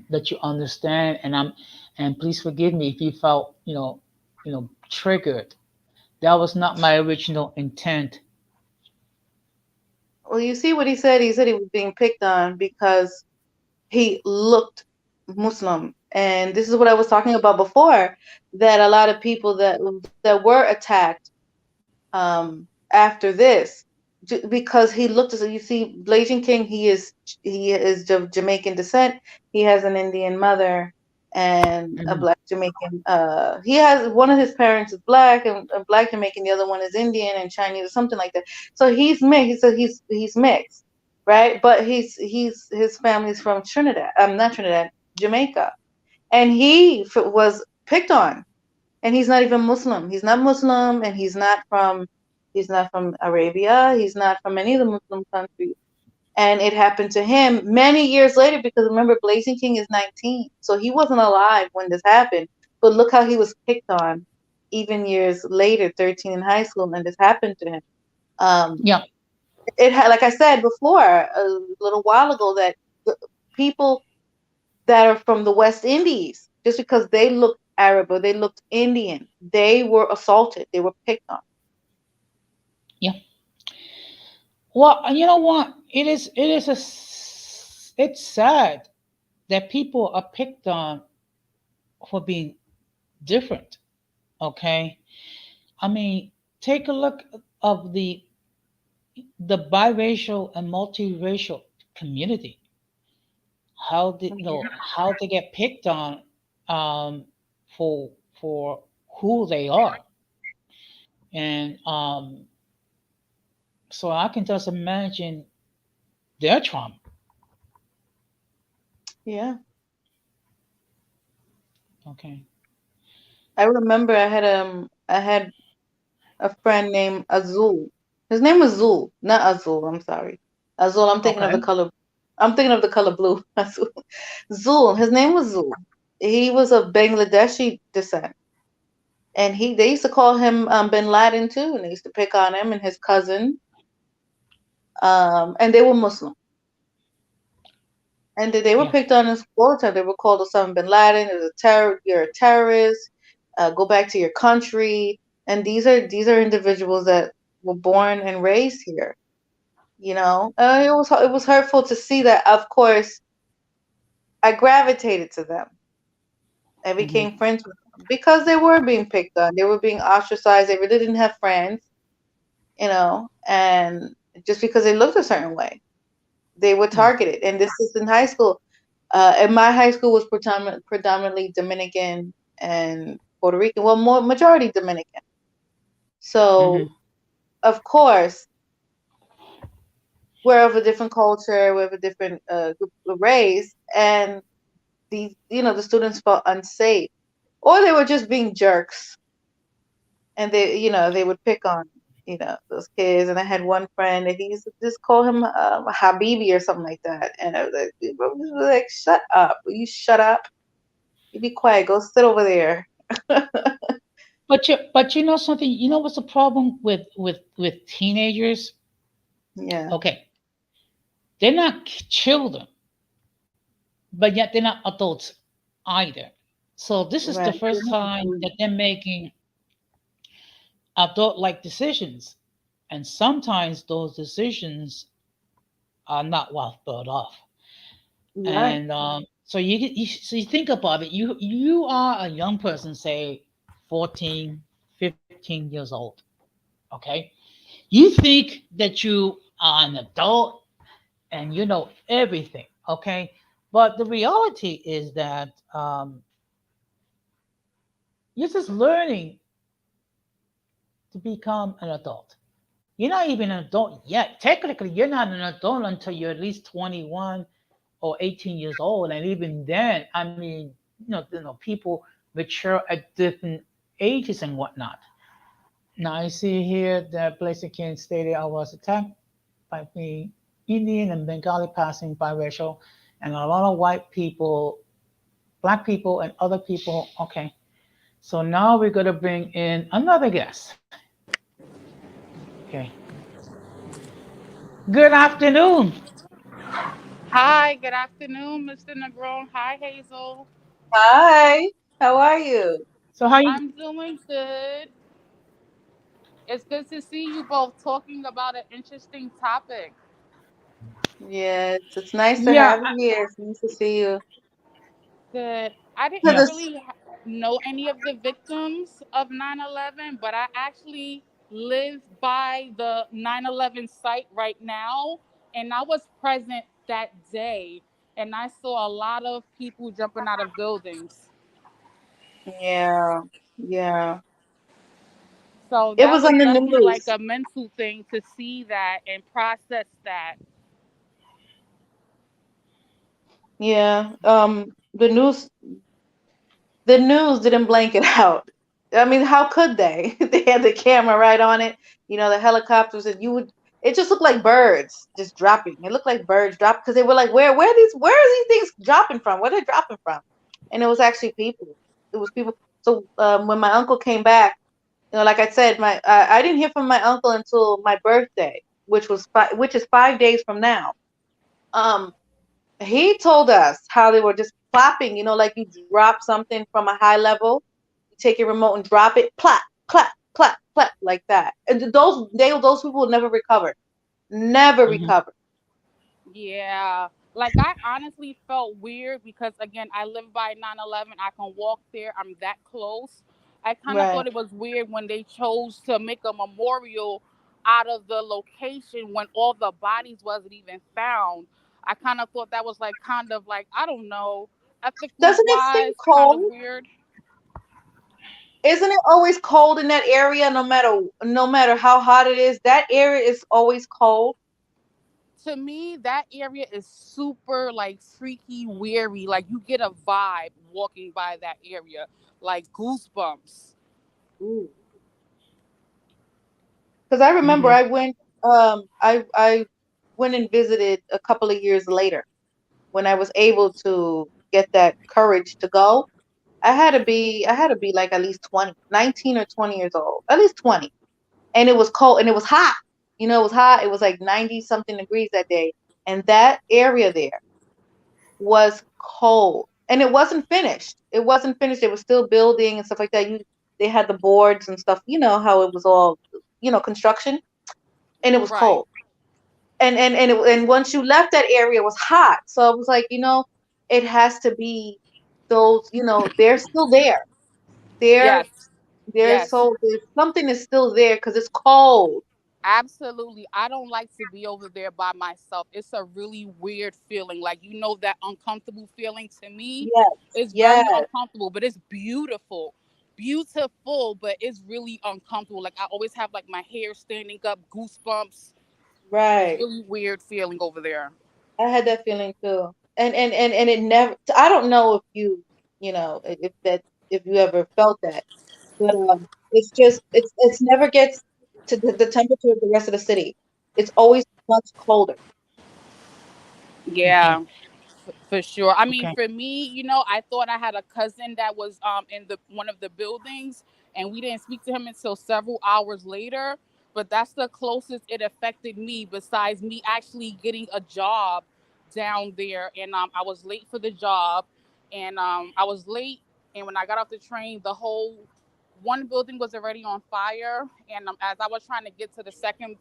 that you understand, and please forgive me if you felt triggered. That was not my original intent. Well, you see what he said? He said he was being picked on because he looked Muslim. And this is what I was talking about before, that a lot of people that were attacked after this, because he looked as, you see, Blazing King, he is of Jamaican descent. He has an Indian mother and a Mhm. black Jamaican. He has one of his parents is black and a black Jamaican. The other one is Indian and Chinese or something like that. So he's mixed. So he's mixed, right? But his family's from Trinidad. Not Trinidad, Jamaica, and he was picked on, and he's not even Muslim. He's not Muslim, and he's not from Arabia. He's not from any of the Muslim countries. And it happened to him many years later, because remember, Blazing King is 19, so he wasn't alive when this happened. But look how he was picked on even years later, 13 in high school, and this happened to him. Um, Yeah. it had, like I said before, a little while ago, that the people that are from the West Indies, just because they looked Arab or they looked Indian, they were assaulted. They were picked on. Yeah. Well, you know what? It's sad that people are picked on for being different. Okay. I mean, take a look of the biracial and multiracial community. How they get picked on um, for who they are, and so I can just imagine their trauma. Yeah. Okay. I remember I had a friend named Azul. His name was Zul, not Azul. I'm sorry. Azul. I'm thinking of the Okay. color. I'm thinking of the color blue. Azul. Zul. His name was Zul. He was of Bangladeshi descent, and they used to call him Bin Laden too, and they used to pick on him and his cousin. And they were Muslim, and they were Yeah. picked on in school all the time. They were called Osama bin Laden. It was a terror. You're a terrorist. Go back to your country. And these are individuals that were born and raised here. It was hurtful to see that. Of course, I gravitated to them. I Hmm. became friends with them because they were being picked on. They were being ostracized. They really didn't have friends, and just because they looked a certain way. They were Mm. targeted, and this is in high school. And my high school was predominantly Dominican and Puerto Rican. Well, more majority Dominican. So Mhm. of course, we're of a different culture, we're of a different group of race, and the students felt unsafe, or they were just being jerks, and they would pick on those kids. And I had one friend, and he used to just call him Habibi or something like that, and I was like, shut up, will you shut up, you be quiet, go sit over there. But you know something. You know what's the problem with teenagers? Yeah, Okay, they're not children, but yet they're not adults either. So this is the right. first time that they're making adult-like decisions, and sometimes those decisions are not well thought of. Right. And so you think about it. You are a young person, say 14, 15 years old. Okay, you think that you are an adult and you know everything. Okay, but the reality is that you're just learning to become an adult. You're not even an adult yet. Technically, you're not an adult until you're at least 21 or 18 years old. And even then, I mean, people mature at different ages and whatnot. Now, I see here that Blaziken stated I was attacked by the Indian and Bengali passing biracial, and a lot of white people, black people, and other people. Okay, so now we're going to bring in another guest. Okay, good afternoon. Hi, good afternoon, Mr. Negron. Hi, Hazel. Hi, how are you? So how you? I'm doing good. It's good to see you both talking about an interesting topic. Yeah, it's nice to Yeah, have you here. It's nice to see you. Good. I didn't yeah. really know any of the victims of 9/11, but I actually live by the 9/11 site right now, and I was present that day, and I saw a lot of people jumping out of buildings. Yeah, yeah. So It that was was on the definitely like news. a mental thing to see that and process that. Yeah. The news didn't blank it out. I mean, how could they? They had the camera right on it. The helicopters, and it just looked like birds just dropping. It looked like birds dropping because they were like, where are these things dropping from? Where are they dropping from? And it was actually people. It was people. So when my uncle came back, like I said, I didn't hear from my uncle until my birthday, which is 5 days from now. Um, he told us how they were just plopping, like you drop something from a high level, you take your remote and drop it, plop, clap, clap, clap, like that. And those people will never recover, never Mhm. recover. Yeah. Like I honestly felt weird because again, I live by 9/11. I can walk there. I'm that close. I kind of Right. thought it was weird when they chose to make a memorial out of the location when all the bodies wasn't even found. I kind of thought that was like kind of like I don't know, ethically Doesn't it seem wise, kind of cold? weird. Isn't it always cold in that area? No matter how hot it is, that area is always cold. To me, that area is super like freaky, weary. Like you get a vibe walking by that area, like goosebumps. Because I remember Mhm. I went and visited a couple of years later when I was able to get that courage to go. I had to be like at least 20, 19 or 20 years old, at least 20. And it was cold and it was hot. It was hot. It was like 90 something degrees that day. And that area there was cold. And it wasn't finished. It wasn't finished. It was still building and stuff like that. They had the boards and stuff, how it was all, construction, and it was Right. cold. And once you left that area, it was hot. So it was like, it has to be those, they're still there. They're Yes. they're Yes. so there's something is still there because it's cold. Absolutely. I don't like to be over there by myself. It's a really weird feeling. Like, that uncomfortable feeling to me Yes, is very yes, uncomfortable, but it's beautiful. Beautiful, but it's really uncomfortable. Like, I always have like my hair standing up, goosebumps. It's right. really weird feeling over there. I had that feeling too. And it never, I don't know if you know, if you ever felt that, but it's just, it's never gets to the temperature of the rest of the city. It's always much colder. Yeah. Okay. For sure. I mean, Okay. for me, I thought I had a cousin that was in the one of the buildings, and we didn't speak to him until several hours later. But that's the closest it affected me, besides me actually getting a job down there. And I was late for the job, and I was late. And when I got off the train, the whole one building was already on fire. And as I was trying to get to the second,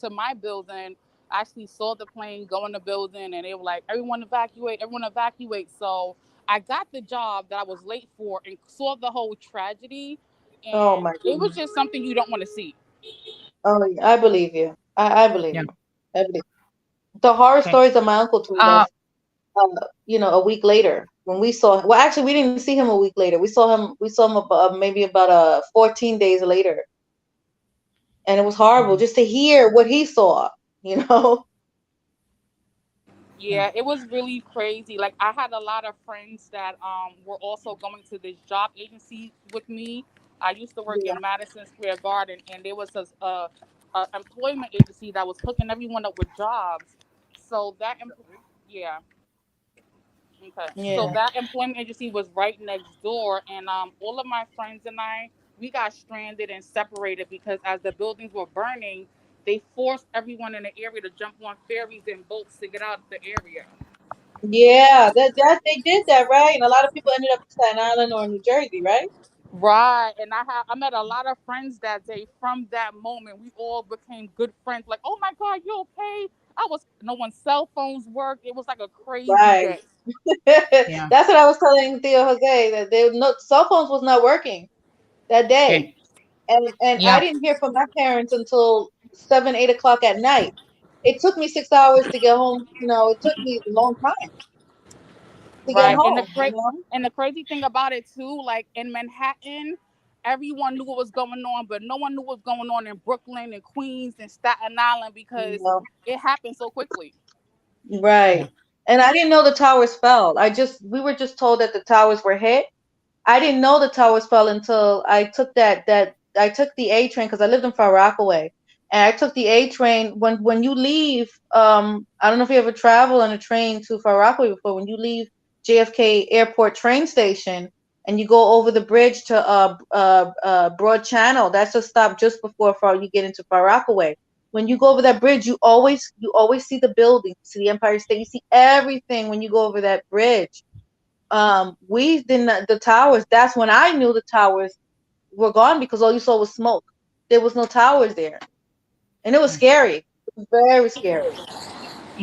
to my building, I actually saw the plane go in the building, and they were like, everyone evacuate, everyone evacuate. So I got the job that I was late for and saw the whole tragedy. Oh And my it was goodness. just something you don't want to see. Oh, yeah, I believe you. I believe Yeah. you. I believe. The horror Okay. stories that my uncle told Uh, us, a week later when we saw, well, actually, we didn't see him a week later. We saw him about, maybe about 14 days later, and it was horrible mhm, just to hear what he saw. You know. yeah. Yeah, it was really crazy. Like, I had a lot of friends that were also going to this job agency with me. I used to work Yeah. in Madison Square Garden, and there was a employment agency that was hooking everyone up with jobs. So yeah. Okay. So Yeah. that employment agency was right next door, and all of my friends and I, we got stranded and separated because as the buildings were burning, they forced everyone in the area to jump on ferries and boats to get out of the area. Yeah, that they did that, right? And a lot of people ended up in Staten Island or New Jersey, right? Right, and I met a lot of friends that day. From that moment, we all became good friends. Like, oh my God, you okay? I was no one's cell phones worked. It was like a crazy Right. day. Yeah. That's what I was telling Theo Jose, that they no cell phones was not working that day. Okay. And I Yeah. didn't hear from my parents until 7, 8 o'clock at night. It took me 6 hours to get home. It took me a long time to get Right. And the home. crazy thing about it too, like in Manhattan, everyone knew what was going on, but no one knew what was going on in Brooklyn and Queens and Staten Island You because know, it happened so quickly. Yeah. right. And I didn't know the towers fell. We were just told that the towers were hit. I didn't know the towers fell until I took I took the A train because I lived in Far Rockaway, and I took the A train. When you leave, I don't know if you ever travel on a train to Far Rockaway before. When you leave JFK Airport train station and you go over the bridge to Broad Channel, that's a stop just before you get into Far Rockaway. When you go over that bridge, you always see the buildings, you see the Empire State, you see everything when you go over that bridge. We didn't, the towers, that's when I knew the towers were gone because all you saw was smoke. There was no towers there, and it was Okay. scary. It was very scary.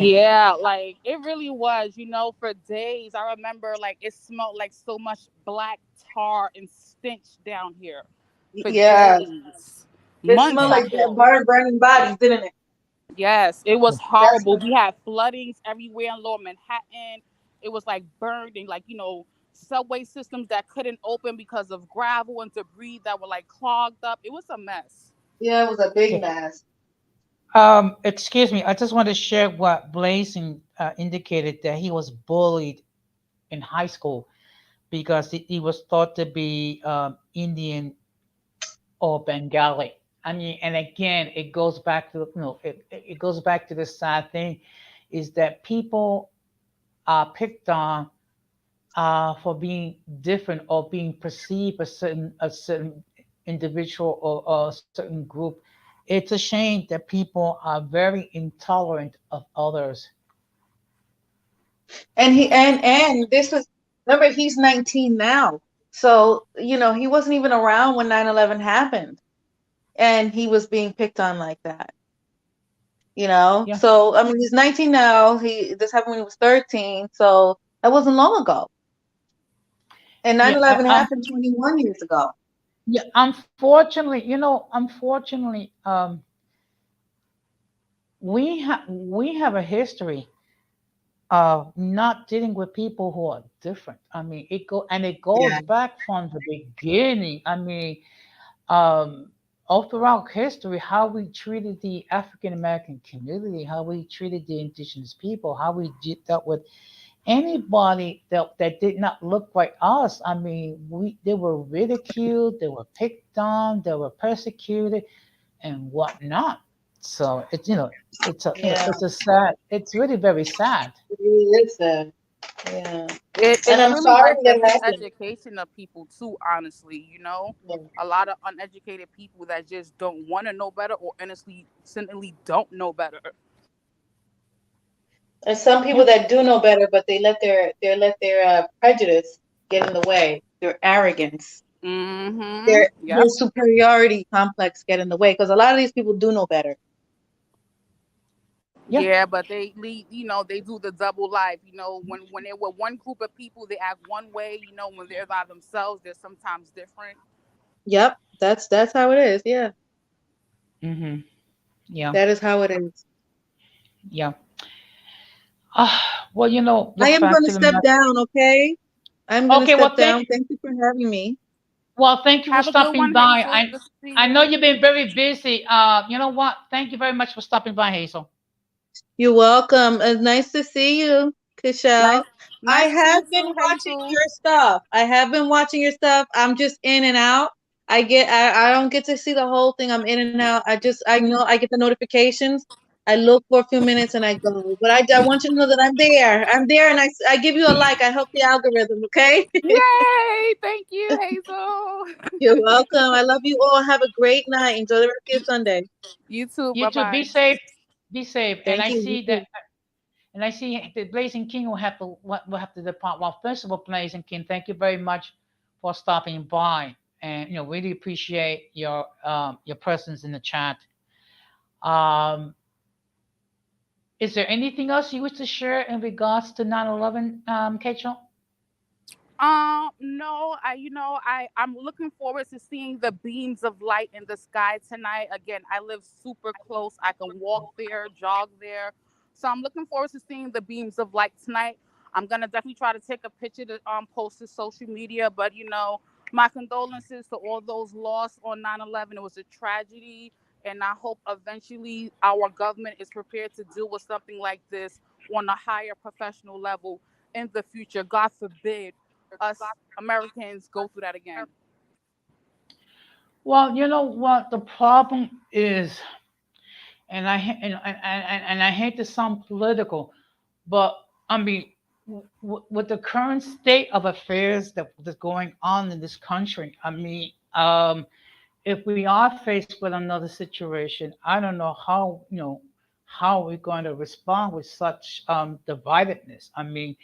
Okay. Yeah, like it really was, for days. I remember like it smelled like so much black tar and stench down here for Yeah, days, it months smelled Okay. like I that thought. burning bodies, didn't it? Yes, it was That's horrible. We had floodings everywhere in Lower Manhattan. It was like burned and like, subway systems that couldn't open because of gravel and debris that were like clogged up. It was a mess. yeah, it was a big Okay. mess. Excuse me. I just want to share what Blazing indicated that he was bullied in high school because he was thought to be Indian or Bengali. I mean, and again, it goes back to it goes back to the sad thing, is that people are picked on for being different or being perceived a certain individual or a certain group. It's a shame that people are very intolerant of others. And this was, remember, he's 19 now, so he wasn't even around when 9/11 happened, and he was being picked on like that. Yeah, So I mean, he's 19 now. This happened when he was 13, so that wasn't long ago. And yeah. 9/11 happened 21 years ago. Yeah. Unfortunately, unfortunately, we have a history of not dealing with people who are different. I mean, it goes Yeah. back from the beginning. I mean, um, all throughout history, how we treated the African American community, how we treated the indigenous people, how we dealt with anybody that did not look like us. I mean, they were ridiculed, they were picked on, they were persecuted, and whatnot. So Yeah. it's really very sad. It really is sad. Yeah. And It's I'm really sorry like the that happened. miseducation of people too, honestly, you know? Yeah. A lot of uneducated people that just don't want to know better or honestly simply don't know better. And some Yeah, people that do know better, but they let their prejudice get in the way. Their arrogance, Mm-hmm. their Yep. superiority complex get in the way. Because a lot of these people do know better. yeah, Yeah, but they lead, they do the double life. When they're with one group of people, they act one way. When they're by themselves, they're sometimes different. Yep, that's how it is. Yeah, hmm yeah, that is how it is. yeah. Well, the I am going fact to of the step matter. down. Okay, I'm going to Okay, step down. Thank you for having me. thank you for Have a good stopping one, by. Hazel. I Good to see I know you. you've been very busy. You know what? Thank you very much for stopping by, Hazel. You're welcome. It's nice to see you, Nice, Kishelle. I nice to see have you been too, watching Hazel. your stuff. I have been watching your stuff. I'm just in and out. I don't get to see the whole thing. I'm in and out. I know I get the notifications. I look for a few minutes and I go. But I want you to know that I'm there. I'm there and I give you a like. I help the algorithm, okay? Yay! Thank you, Hazel. You're welcome. I love you all. Have a great night. Enjoy the rest of your Sunday. You too. You Bye too. Be bye. safe. Be safe. And Thank I you. You see that. too. And I see the Blazing King will have to depart. Well, first of all, Blazing King, thank you very much for stopping by, and really appreciate your presence in the chat. Um, is there anything else you wish to share in regards to 9/11, Kachel? No, I'm looking forward to seeing the beams of light in the sky tonight. Again, I live super close. I can walk there, jog there. So I'm looking forward to seeing the beams of light tonight. I'm gonna definitely try to take a picture to post to social media. But my condolences to all those lost on 9/11. It was a tragedy, and I hope eventually our government is prepared to deal with something like this on a higher professional level in the future. God forbid us Americans go through that again. Well, you know what the problem is, and I hate to sound political, but I mean, with the current state of affairs that's going on in this country, I mean, if we are faced with another situation, I don't know how we're going to respond with such dividedness. I mean,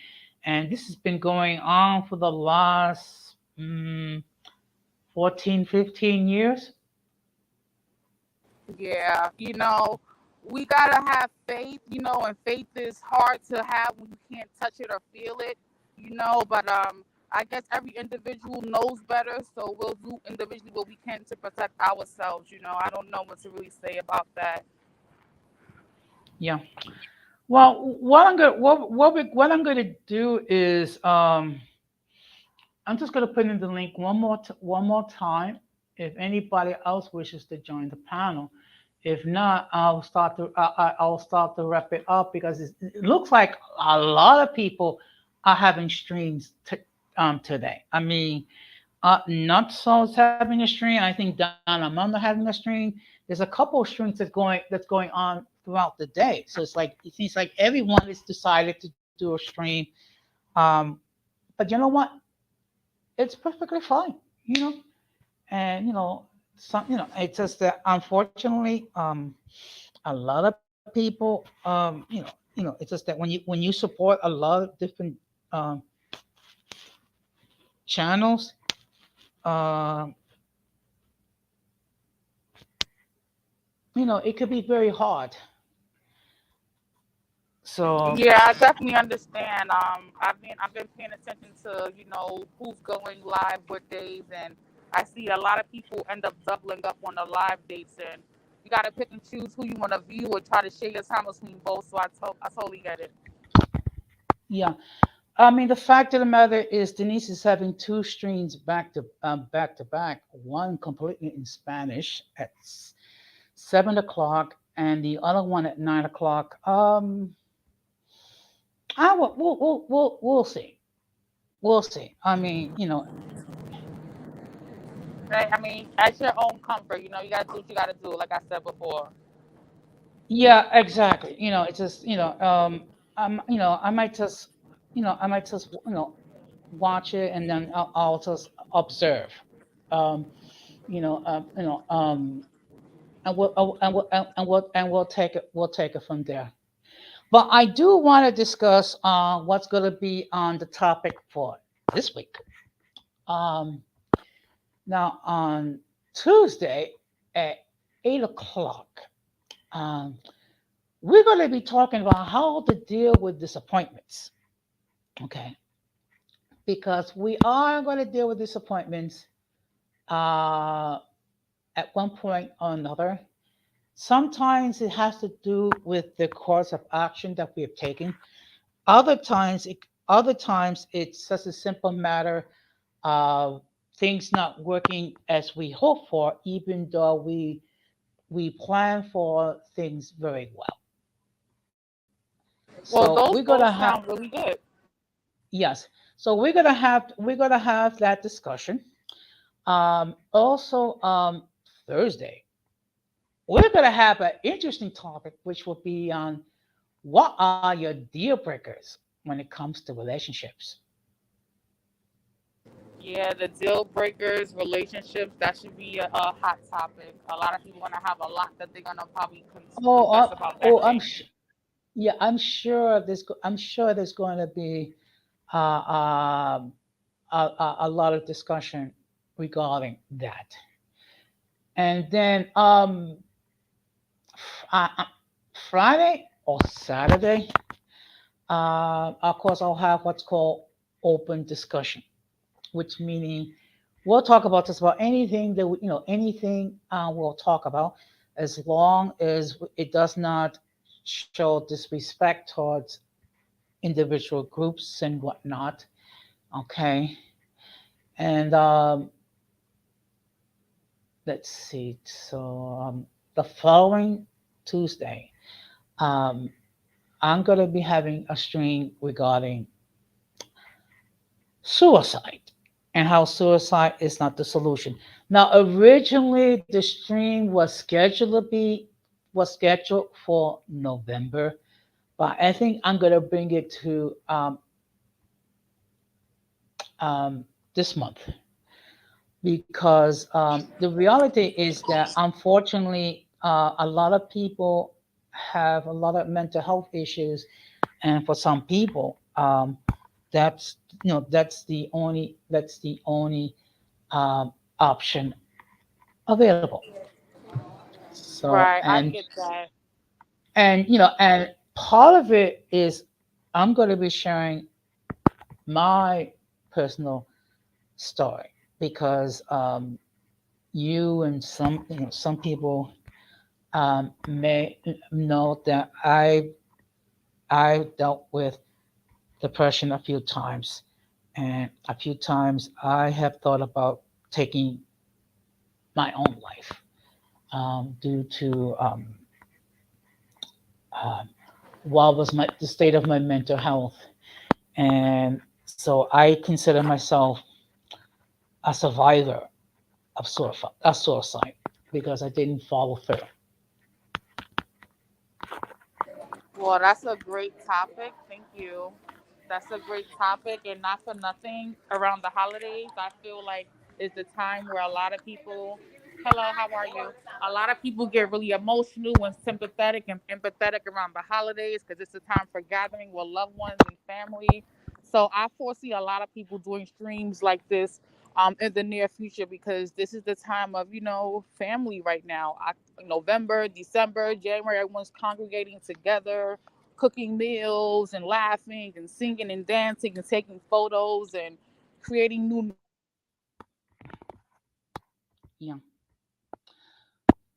and this has been going on for the last 14, 15 years. Yeah, we gotta have faith, and faith is hard to have when you can't touch it or feel it, but I guess every individual knows better, so we'll do individually what we can to protect ourselves. I don't know what to really say about that. Yeah. Well, what I'm gonna do is I'm just gonna put in the link one more time. If anybody else wishes to join the panel, if not, I'll start to wrap it up because it looks like a lot of people are having streams today. I mean, not so having a stream. I think Donna Munda having a stream. There's a couple of streams that's going on throughout the day. So it seems like everyone has decided to do a stream. Um, but you know what? It's perfectly fine. You know, and it's just that unfortunately, a lot of people, it's just that when you support a lot of different um, channels, um, it could be very hard. So Yeah, I definitely understand. I've been paying attention to who's going live what days, and I see a lot of people end up doubling up on the live dates, and you gotta pick and choose who you want to view or try to share your time between both. So I totally get it. Yeah. I mean, the fact of the matter is Denise is having two streams back to back. One completely in Spanish at 7 o'clock, and the other one at 9 o'clock. I will, we'll see. We'll see. I mean, Right? I mean, at your own comfort, you gotta do what you gotta do. Like I said before. yeah, exactly. It's just, I might just, watch it, and then I'll just observe. Um, you know, and we'll take it from there. But I do want to discuss what's going to be on the topic for this week. Um, Now on Tuesday at 8 o'clock, um, we're going to be talking about how to deal with disappointments. Okay, because we are going to deal with disappointments uh, at one point or another. Sometimes it has to do with the course of action that we have taken. Other times, other times it's just a simple matter of things not working as we hope for, even though we plan for things very well. Well, So those we're gonna both have sound really good. yes. So we're gonna have that discussion. Also, Thursday we're gonna have an interesting topic, which will be on what are your deal breakers when it comes to relationships. Yeah, the deal breakers, relationships, that should be a hot topic. A lot of people want to have a lot that they're gonna probably Oh, confess about that oh, thing. yeah, I'm sure there's going to be uh, um, a lot of discussion regarding that. And then uh, Friday or Saturday, of course, I'll have what's called open discussion, which meaning we'll talk about just about anything anything we'll talk about, as long as it does not show disrespect towards individual groups and whatnot. Okay. And let's see. So the following Tuesday, um, I'm going to be having a stream regarding suicide and how suicide is not the solution. Now, originally the stream was scheduled for November, but I think I'm going to bring it to this month, because the reality is that unfortunately a lot of people have a lot of mental health issues, and for some people that's that's the only option available. So Right, I get that. and part of it is I'm going to be sharing my personal story, because you and some people may know that I dealt with depression a few times, and a few times I have thought about taking my own life due to um, what was the state of my mental health, and so I consider myself a survivor of suicide because I didn't follow through. Well, that's a great topic. Thank you. That's a great topic, and not for nothing. Around the holidays, I feel like is the time where a lot of people. Hello, how are you? A lot of people get really emotional and sympathetic and empathetic around the holidays because it's a time for gathering with loved ones and family. So I foresee a lot of people doing streams like this in the near future, because this is the time of family right now. November, December, January, everyone's congregating together, cooking meals and laughing and singing and dancing and taking photos and creating new. Yeah.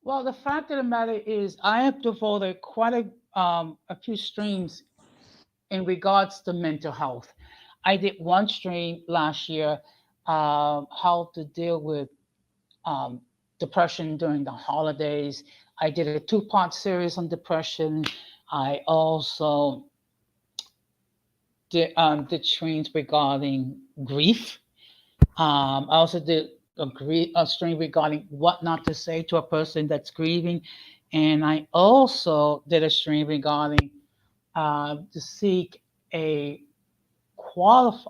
Well, the fact of the matter is, I have devoted quite a few streams in regards to mental health. I did one stream last year, how to deal with um, depression during the holidays. I did a two-part series on depression. I also did streams regarding grief. I also did a stream regarding what not to say to a person that's grieving. And I also did a stream regarding to seek a,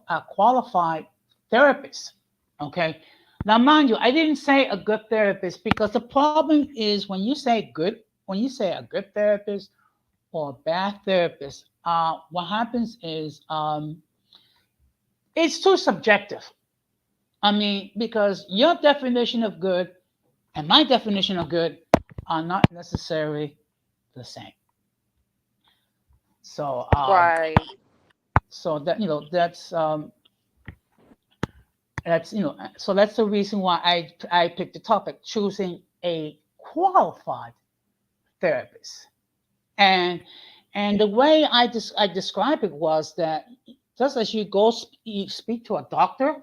a qualified therapist. Okay. Now, mind you, I didn't say a good therapist because the problem is when you say good, when you say a good therapist or a bad therapist, what happens is it's too subjective. I mean, because your definition of good and my definition of good are not necessarily the same. So, Right. so that that's so that's the reason why I picked the topic, choosing a qualified therapist. and and the way I described it was that just as you you speak to a doctor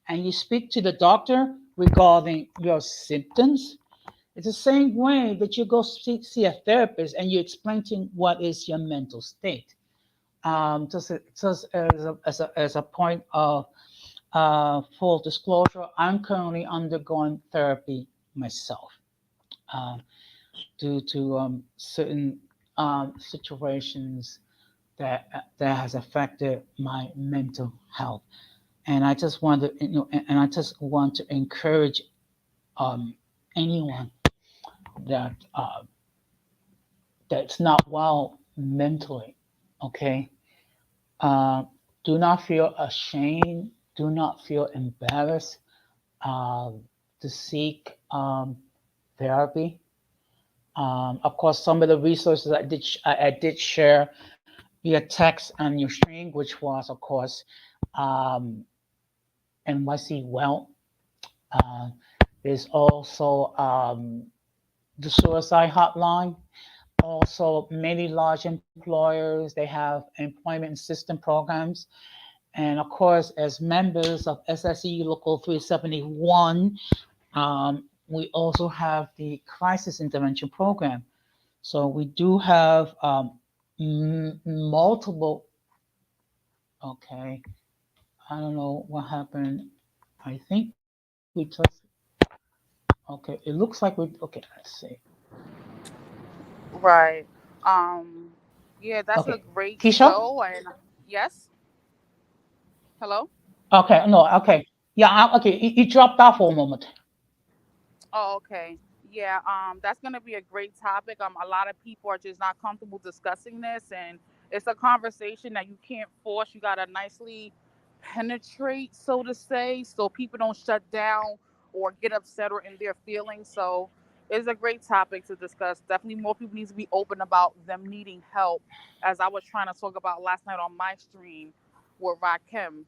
and you speak to the doctor regarding your symptoms, it's the same way that you go see a therapist and you explain to him what is your mental state. Just as a point of full disclosure, I'm currently undergoing therapy myself, uh, due to certain situations that has affected my mental health. And I just want to, and I just want to encourage anyone that that's not well mentally. Okay, uh, do not feel ashamed. Do not feel embarrassed to seek therapy. Of course, some of the resources I did share via text on your stream, which was, of course, um, NYC Well. Uh, there's also the suicide hotline. Also, many large employers they have employment system programs, and of course, as members of SSE Local 371, we also have the crisis intervention program. So we do have multiple. Okay, I don't know what happened. I think we just. Okay, it looks like we. Okay, let's see. Right. Um, yeah, that's Okay, a great Keisha. show. And yes, hello. Okay, no, okay, yeah, okay. You dropped off for a moment. Oh, okay. Yeah, that's gonna be a great topic. A lot of people are just not comfortable discussing this, and it's a conversation that you can't force. You gotta nicely penetrate, so to say, so people don't shut down or get upset or in their feelings. So it's a great topic to discuss. Definitely, more people need to be open about them needing help, as I was trying to talk about last night on my stream with Rakim.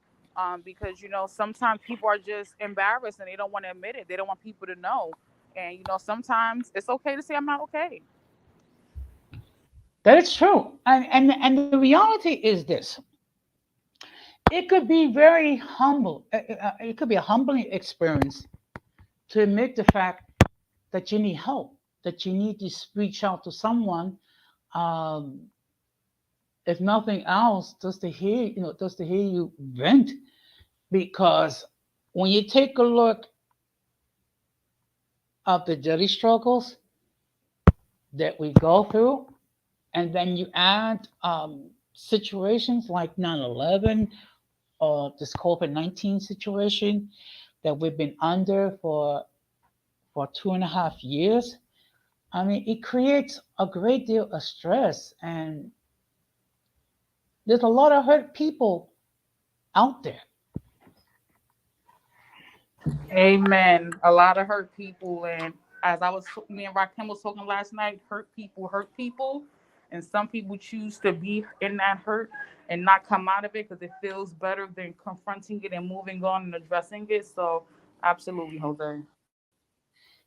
Because sometimes people are just embarrassed and they don't want to admit it. They don't want people to know, and sometimes it's okay to say I'm not okay. That is true, and the reality is this: it could be very humble. It could be a humbling experience to admit the fact that you need help, that you need to reach out to someone. Um, if nothing else, just to hear, just to hear you vent. Because when you take a look at the daily struggles that we go through, and then you add situations like 9/11 or this COVID-19 situation that we've been under for 2.5 years, I mean, it creates a great deal of stress, and there's a lot of hurt people out there. Amen. A lot of hurt people, and as me and Rakim was talking last night, hurt people, and some people choose to be in that hurt and not come out of it because it feels better than confronting it and moving on and addressing it. So, absolutely, Jose.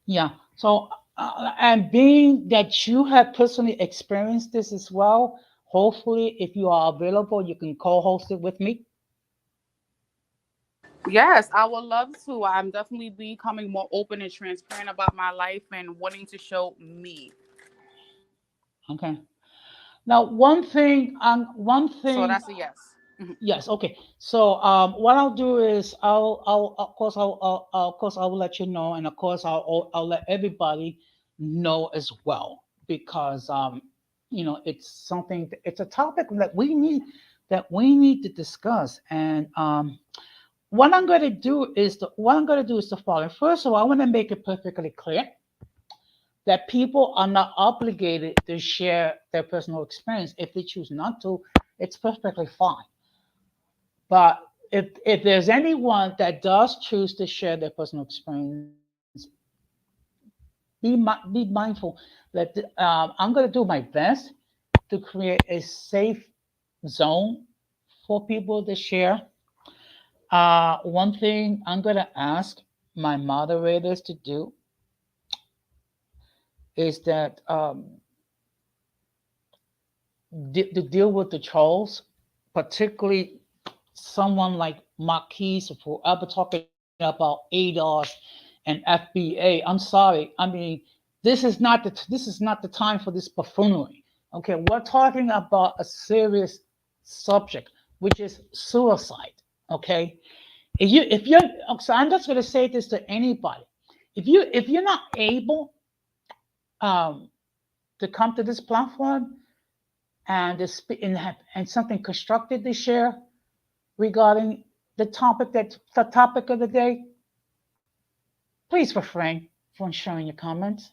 Yeah. So And being that you have personally experienced this as well, hopefully, if you are available, you can co-host it with me. Yes, I would love to. I'm definitely becoming more open and transparent about my life and wanting to show me. Okay. Now, one So thing. that's a yes. Mhm. Yes. Okay. So, what I'll do is of course, of course, I will let you know, and of course, I'll let everybody know as well, because it's something, it's a topic that we need to discuss, and what I'm going to do is the following. First of all, I want to make it perfectly clear that people are not obligated to share their personal experience. If they choose not to, it's perfectly fine. But if there's anyone that does choose to share their personal experience, be mindful that I'm going to do my best to create a safe zone for people to share. One thing I'm going to ask my moderators to do is that to deal with the trolls, particularly someone like Marquise, or whoever talking about ADOS and FBA. I'm sorry. I mean, this is not the time for this buffoonery. Okay, we're talking about a serious subject, which is suicide. Okay, if you're so I'm just going to say this to anybody. If you're not able um, to come to this platform and and something constructive to share regarding the topic of the day, please refrain from sharing your comments,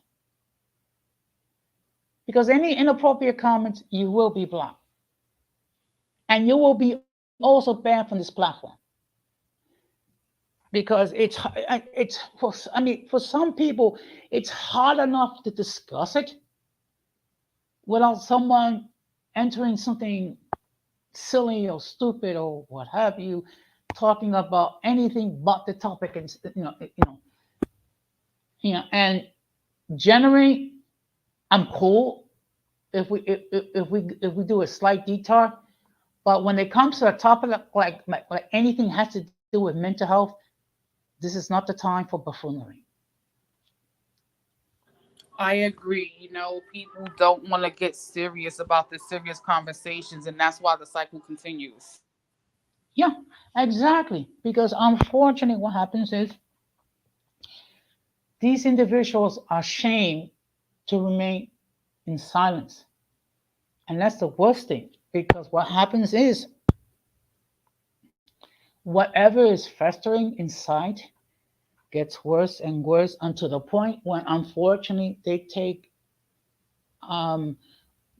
because any inappropriate comments, you will be blocked, and you will be also banned from this platform, because for some people, it's hard enough to discuss it without someone entering something silly or stupid or what have you, talking about anything but the topic, and and generally, I'm cool if we do a slight detour. But when it comes to a topic like anything has to do with mental health, this is not the time for buffoonery. I agree. People don't want to get serious about the serious conversations, and that's why the cycle continues. Yeah, exactly. Because unfortunately, what happens is these individuals are shamed to remain in silence. And that's the worst thing, because what happens is whatever is festering inside gets worse and worse, until the point when unfortunately they um,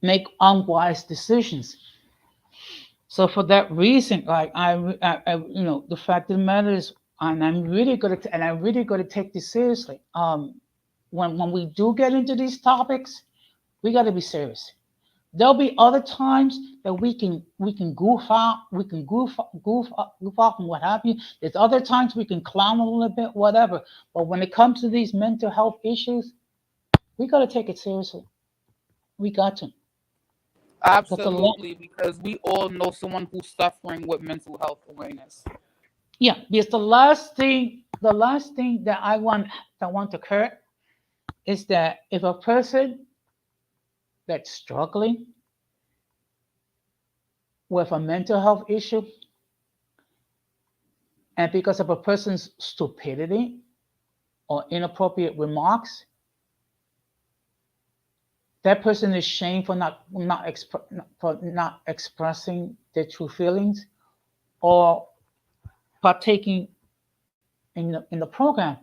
make unwise decisions. So for that reason, like the fact of the matter is, and I'm really going to take this seriously. When we do get into these topics, we got to be serious. There'll be other times that we can goof out, we can goof off and what have you. There's other times we can clown a little bit, whatever. But when it comes to these mental health issues, we got to take it seriously. We got to. Because Absolutely, because we all know someone who's suffering with mental health awareness. yeah, because the last thing that want to occur is that if a person that's struggling with a mental health issue, and because of a person's stupidity or inappropriate remarks, that person is shamed for not expressing their true feelings or partaking in the program.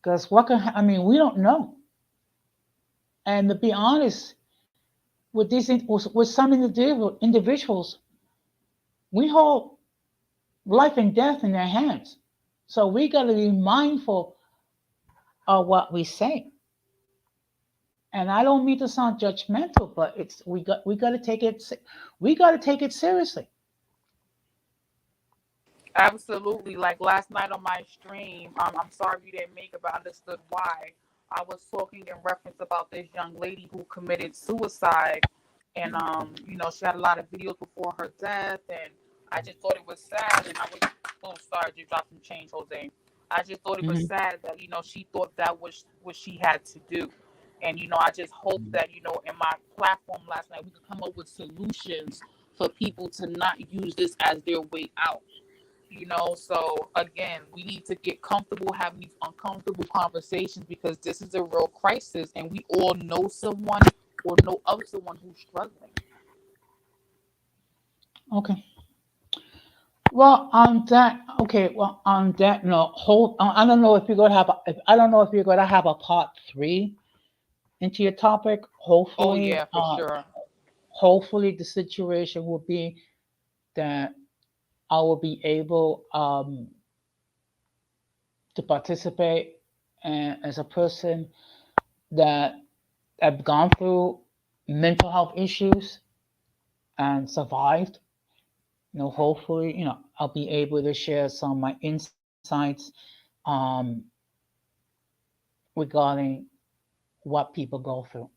Because we don't know. And to be honest, with some individuals, we hold life and death in their hands. So we got to be mindful of what we say. And I don't mean to sound judgmental, but we got to take it seriously. Absolutely. Like last night on my stream, I'm sorry you didn't make it, but I understood why. I was talking in reference about this young lady who committed suicide, and she had a lot of videos before her death, and I just thought it was sad. And I was, oh, sorry, you dropped some change, Jose. I just thought it was Mhm. sad that she thought that was what she had to do, and I just hope that in my platform last night we could come up with solutions for people to not use this as their way out. So again, we need to get comfortable having these uncomfortable conversations because this is a real crisis, and we all know someone or know of someone who's struggling. Okay. Well, on that note, I don't know if you're gonna have. I don't know if you're gonna have a part three into your topic. Oh yeah, for sure. Hopefully, the situation will be that I will be able to participate and as a person that have gone through mental health issues and survived. Hopefully, I'll be able to share some of my insights um, regarding what people go through.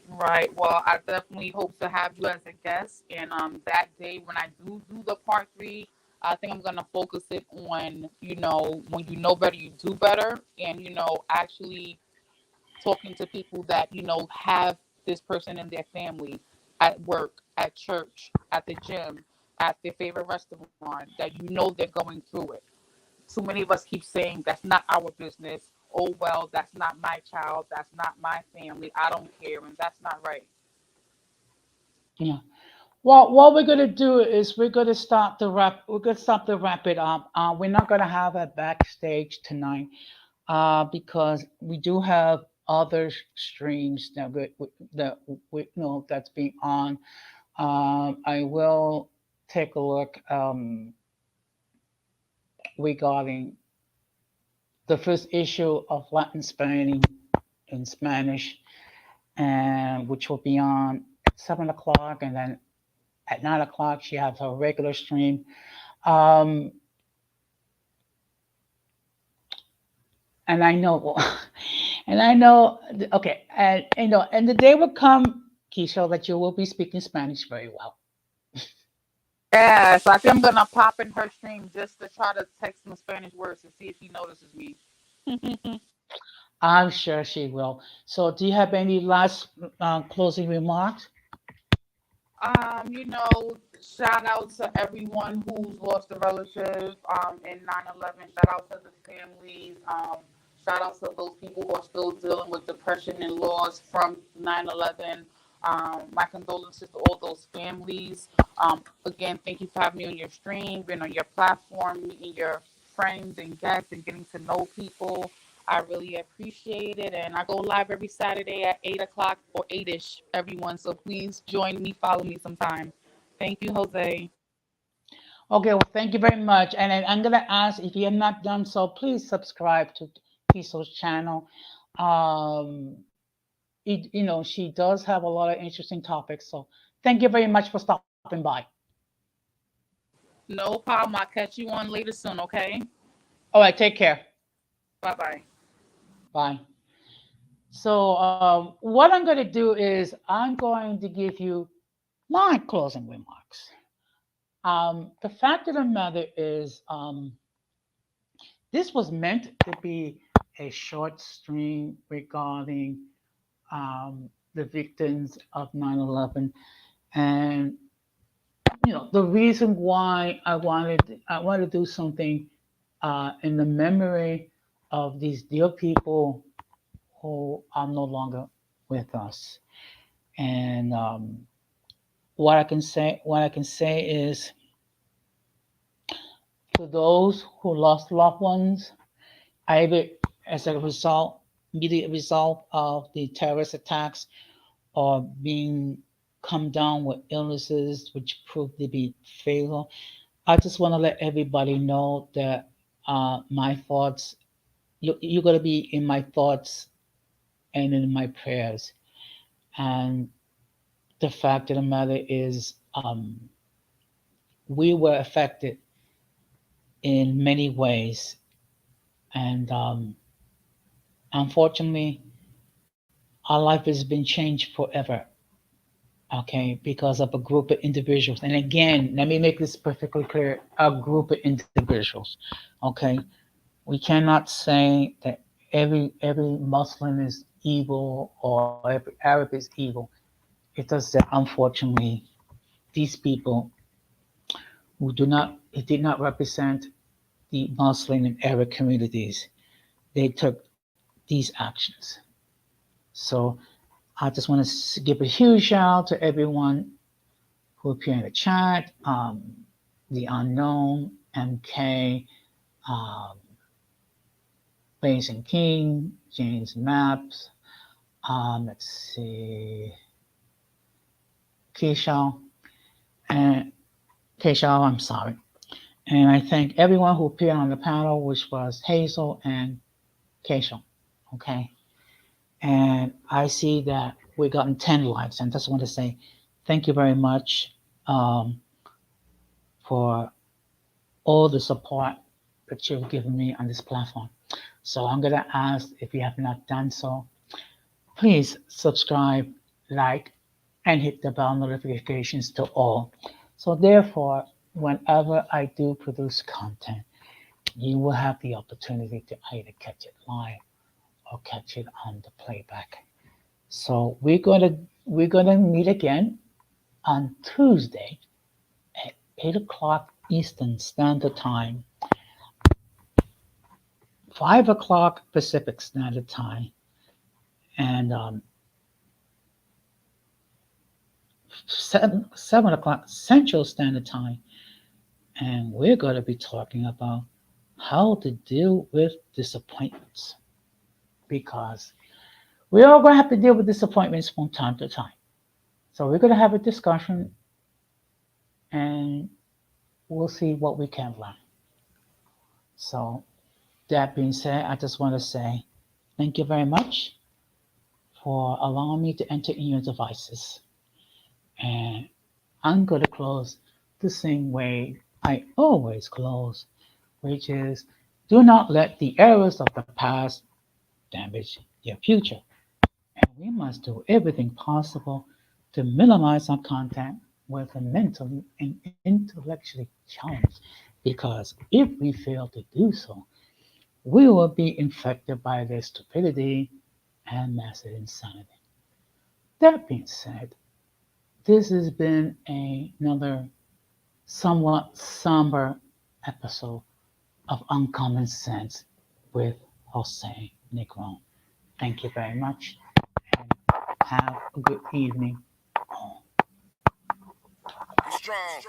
Right. Well, I definitely hope to have you as a guest. And that day when I do the part three, I think I'm gonna focus it on, when you know better, you do better, and actually talking to people that have this person in their family, at work, at church, at the gym, at their favorite restaurant, that they're going through it. Too many of us keep saying that's not our business. Oh well, that's not my child, that's not my family, I don't care, and that's not right. Yeah. Well, what we're gonna do is we're gonna start the wrap. We're gonna start to wrap it up. We're not gonna have a backstage tonight, because we do have other streams that's being on. I will take a look regarding the first issue of Latin Spanning in Spanish, and which will be on at 7 o'clock, and then at 9 o'clock she has her regular stream. Um, and I know, and I know, okay, and the day will come, Keisha, that you will be speaking Spanish very well. Yeah, so I think I'm gonna pop in her stream just to try to text some Spanish words to see if she notices me. I'm sure she will. So, do you have any last closing remarks? Shout out to everyone who's lost a relative in 9/11. Shout out to the families. Shout out to those people who are still dealing with depression and loss from 9/11. My condolences to all those families. Again, thank you for having me on your stream, being on your platform, meeting your friends and guests, and getting to know people. I really appreciate it. And I go live every Saturday at 8 o'clock or 8 ish, everyone. So please join me, follow me sometime. Thank you, Jose. Okay, well, thank you very much. And then I'm gonna ask if you have not done so, please subscribe to Kiso's channel. Um, she does have a lot of interesting topics. So, thank you very much for stopping by. No problem. I'll catch you on later soon, okay? All right, take care. Bye bye. Bye. So, what I'm going to do is I'm going to give you my closing remarks. The fact of the matter is, this was meant to be a short stream regarding the victims of 9/11, and the reason why I wanted to do something in the memory of these dear people who are no longer with us. And what I can say is, to those who lost loved ones, either as a result, immediate result of the terrorist attacks, or being come down with illnesses which proved to be fatal, I just want to let everybody know that my thoughts, you're going to be in my thoughts and in my prayers. And the fact of the matter is, we were affected in many ways. And unfortunately, our life has been changed forever, okay, because of a group of individuals. And again, let me make this perfectly clear, a group of individuals, okay? We cannot say that every Muslim is evil or every Arab is evil. It does that, unfortunately, these people who do not, it did not represent the Muslim and Arab communities, they took these actions. So I just want to give a huge shout out to everyone who appeared in the chat, the unknown, MK, um, Blazing King, James Maps, let's see, Keisha, and Keisha, I'm sorry. And I thank everyone who appeared on the panel, which was Hazel and Keisha, okay? And I see that we gotten 10 likes, and just want to say thank you very much for all the support that you've given me on this platform. So I'm gonna ask, if you have not done so, please subscribe, like, and hit the bell notifications to all. So therefore, whenever I do produce content, you will have the opportunity to either catch it live or catch it on the playback. So we're gonna meet again on Tuesday at 8 o'clock Eastern Standard Time, 5 o'clock Pacific Standard Time, and 7 o'clock Central Standard Time. And we're going to be talking about how to deal with disappointments, because we're all going to have to deal with disappointments from time to time. So we're going to have a discussion, and we'll see what we can learn. So that being said, I just want to say thank you very much for allowing me to enter in your devices. And I'm going to close the same way I always close, which is, do not let the errors of the past damage your future. And we must do everything possible to minimize our contact with the mentally and intellectually challenged, because if we fail to do so, we will be infected by their stupidity and massive insanity. That being said, this has been another somewhat somber episode of Uncommon Sense with Jose Negron. Thank you very much, and have a good evening. Strong.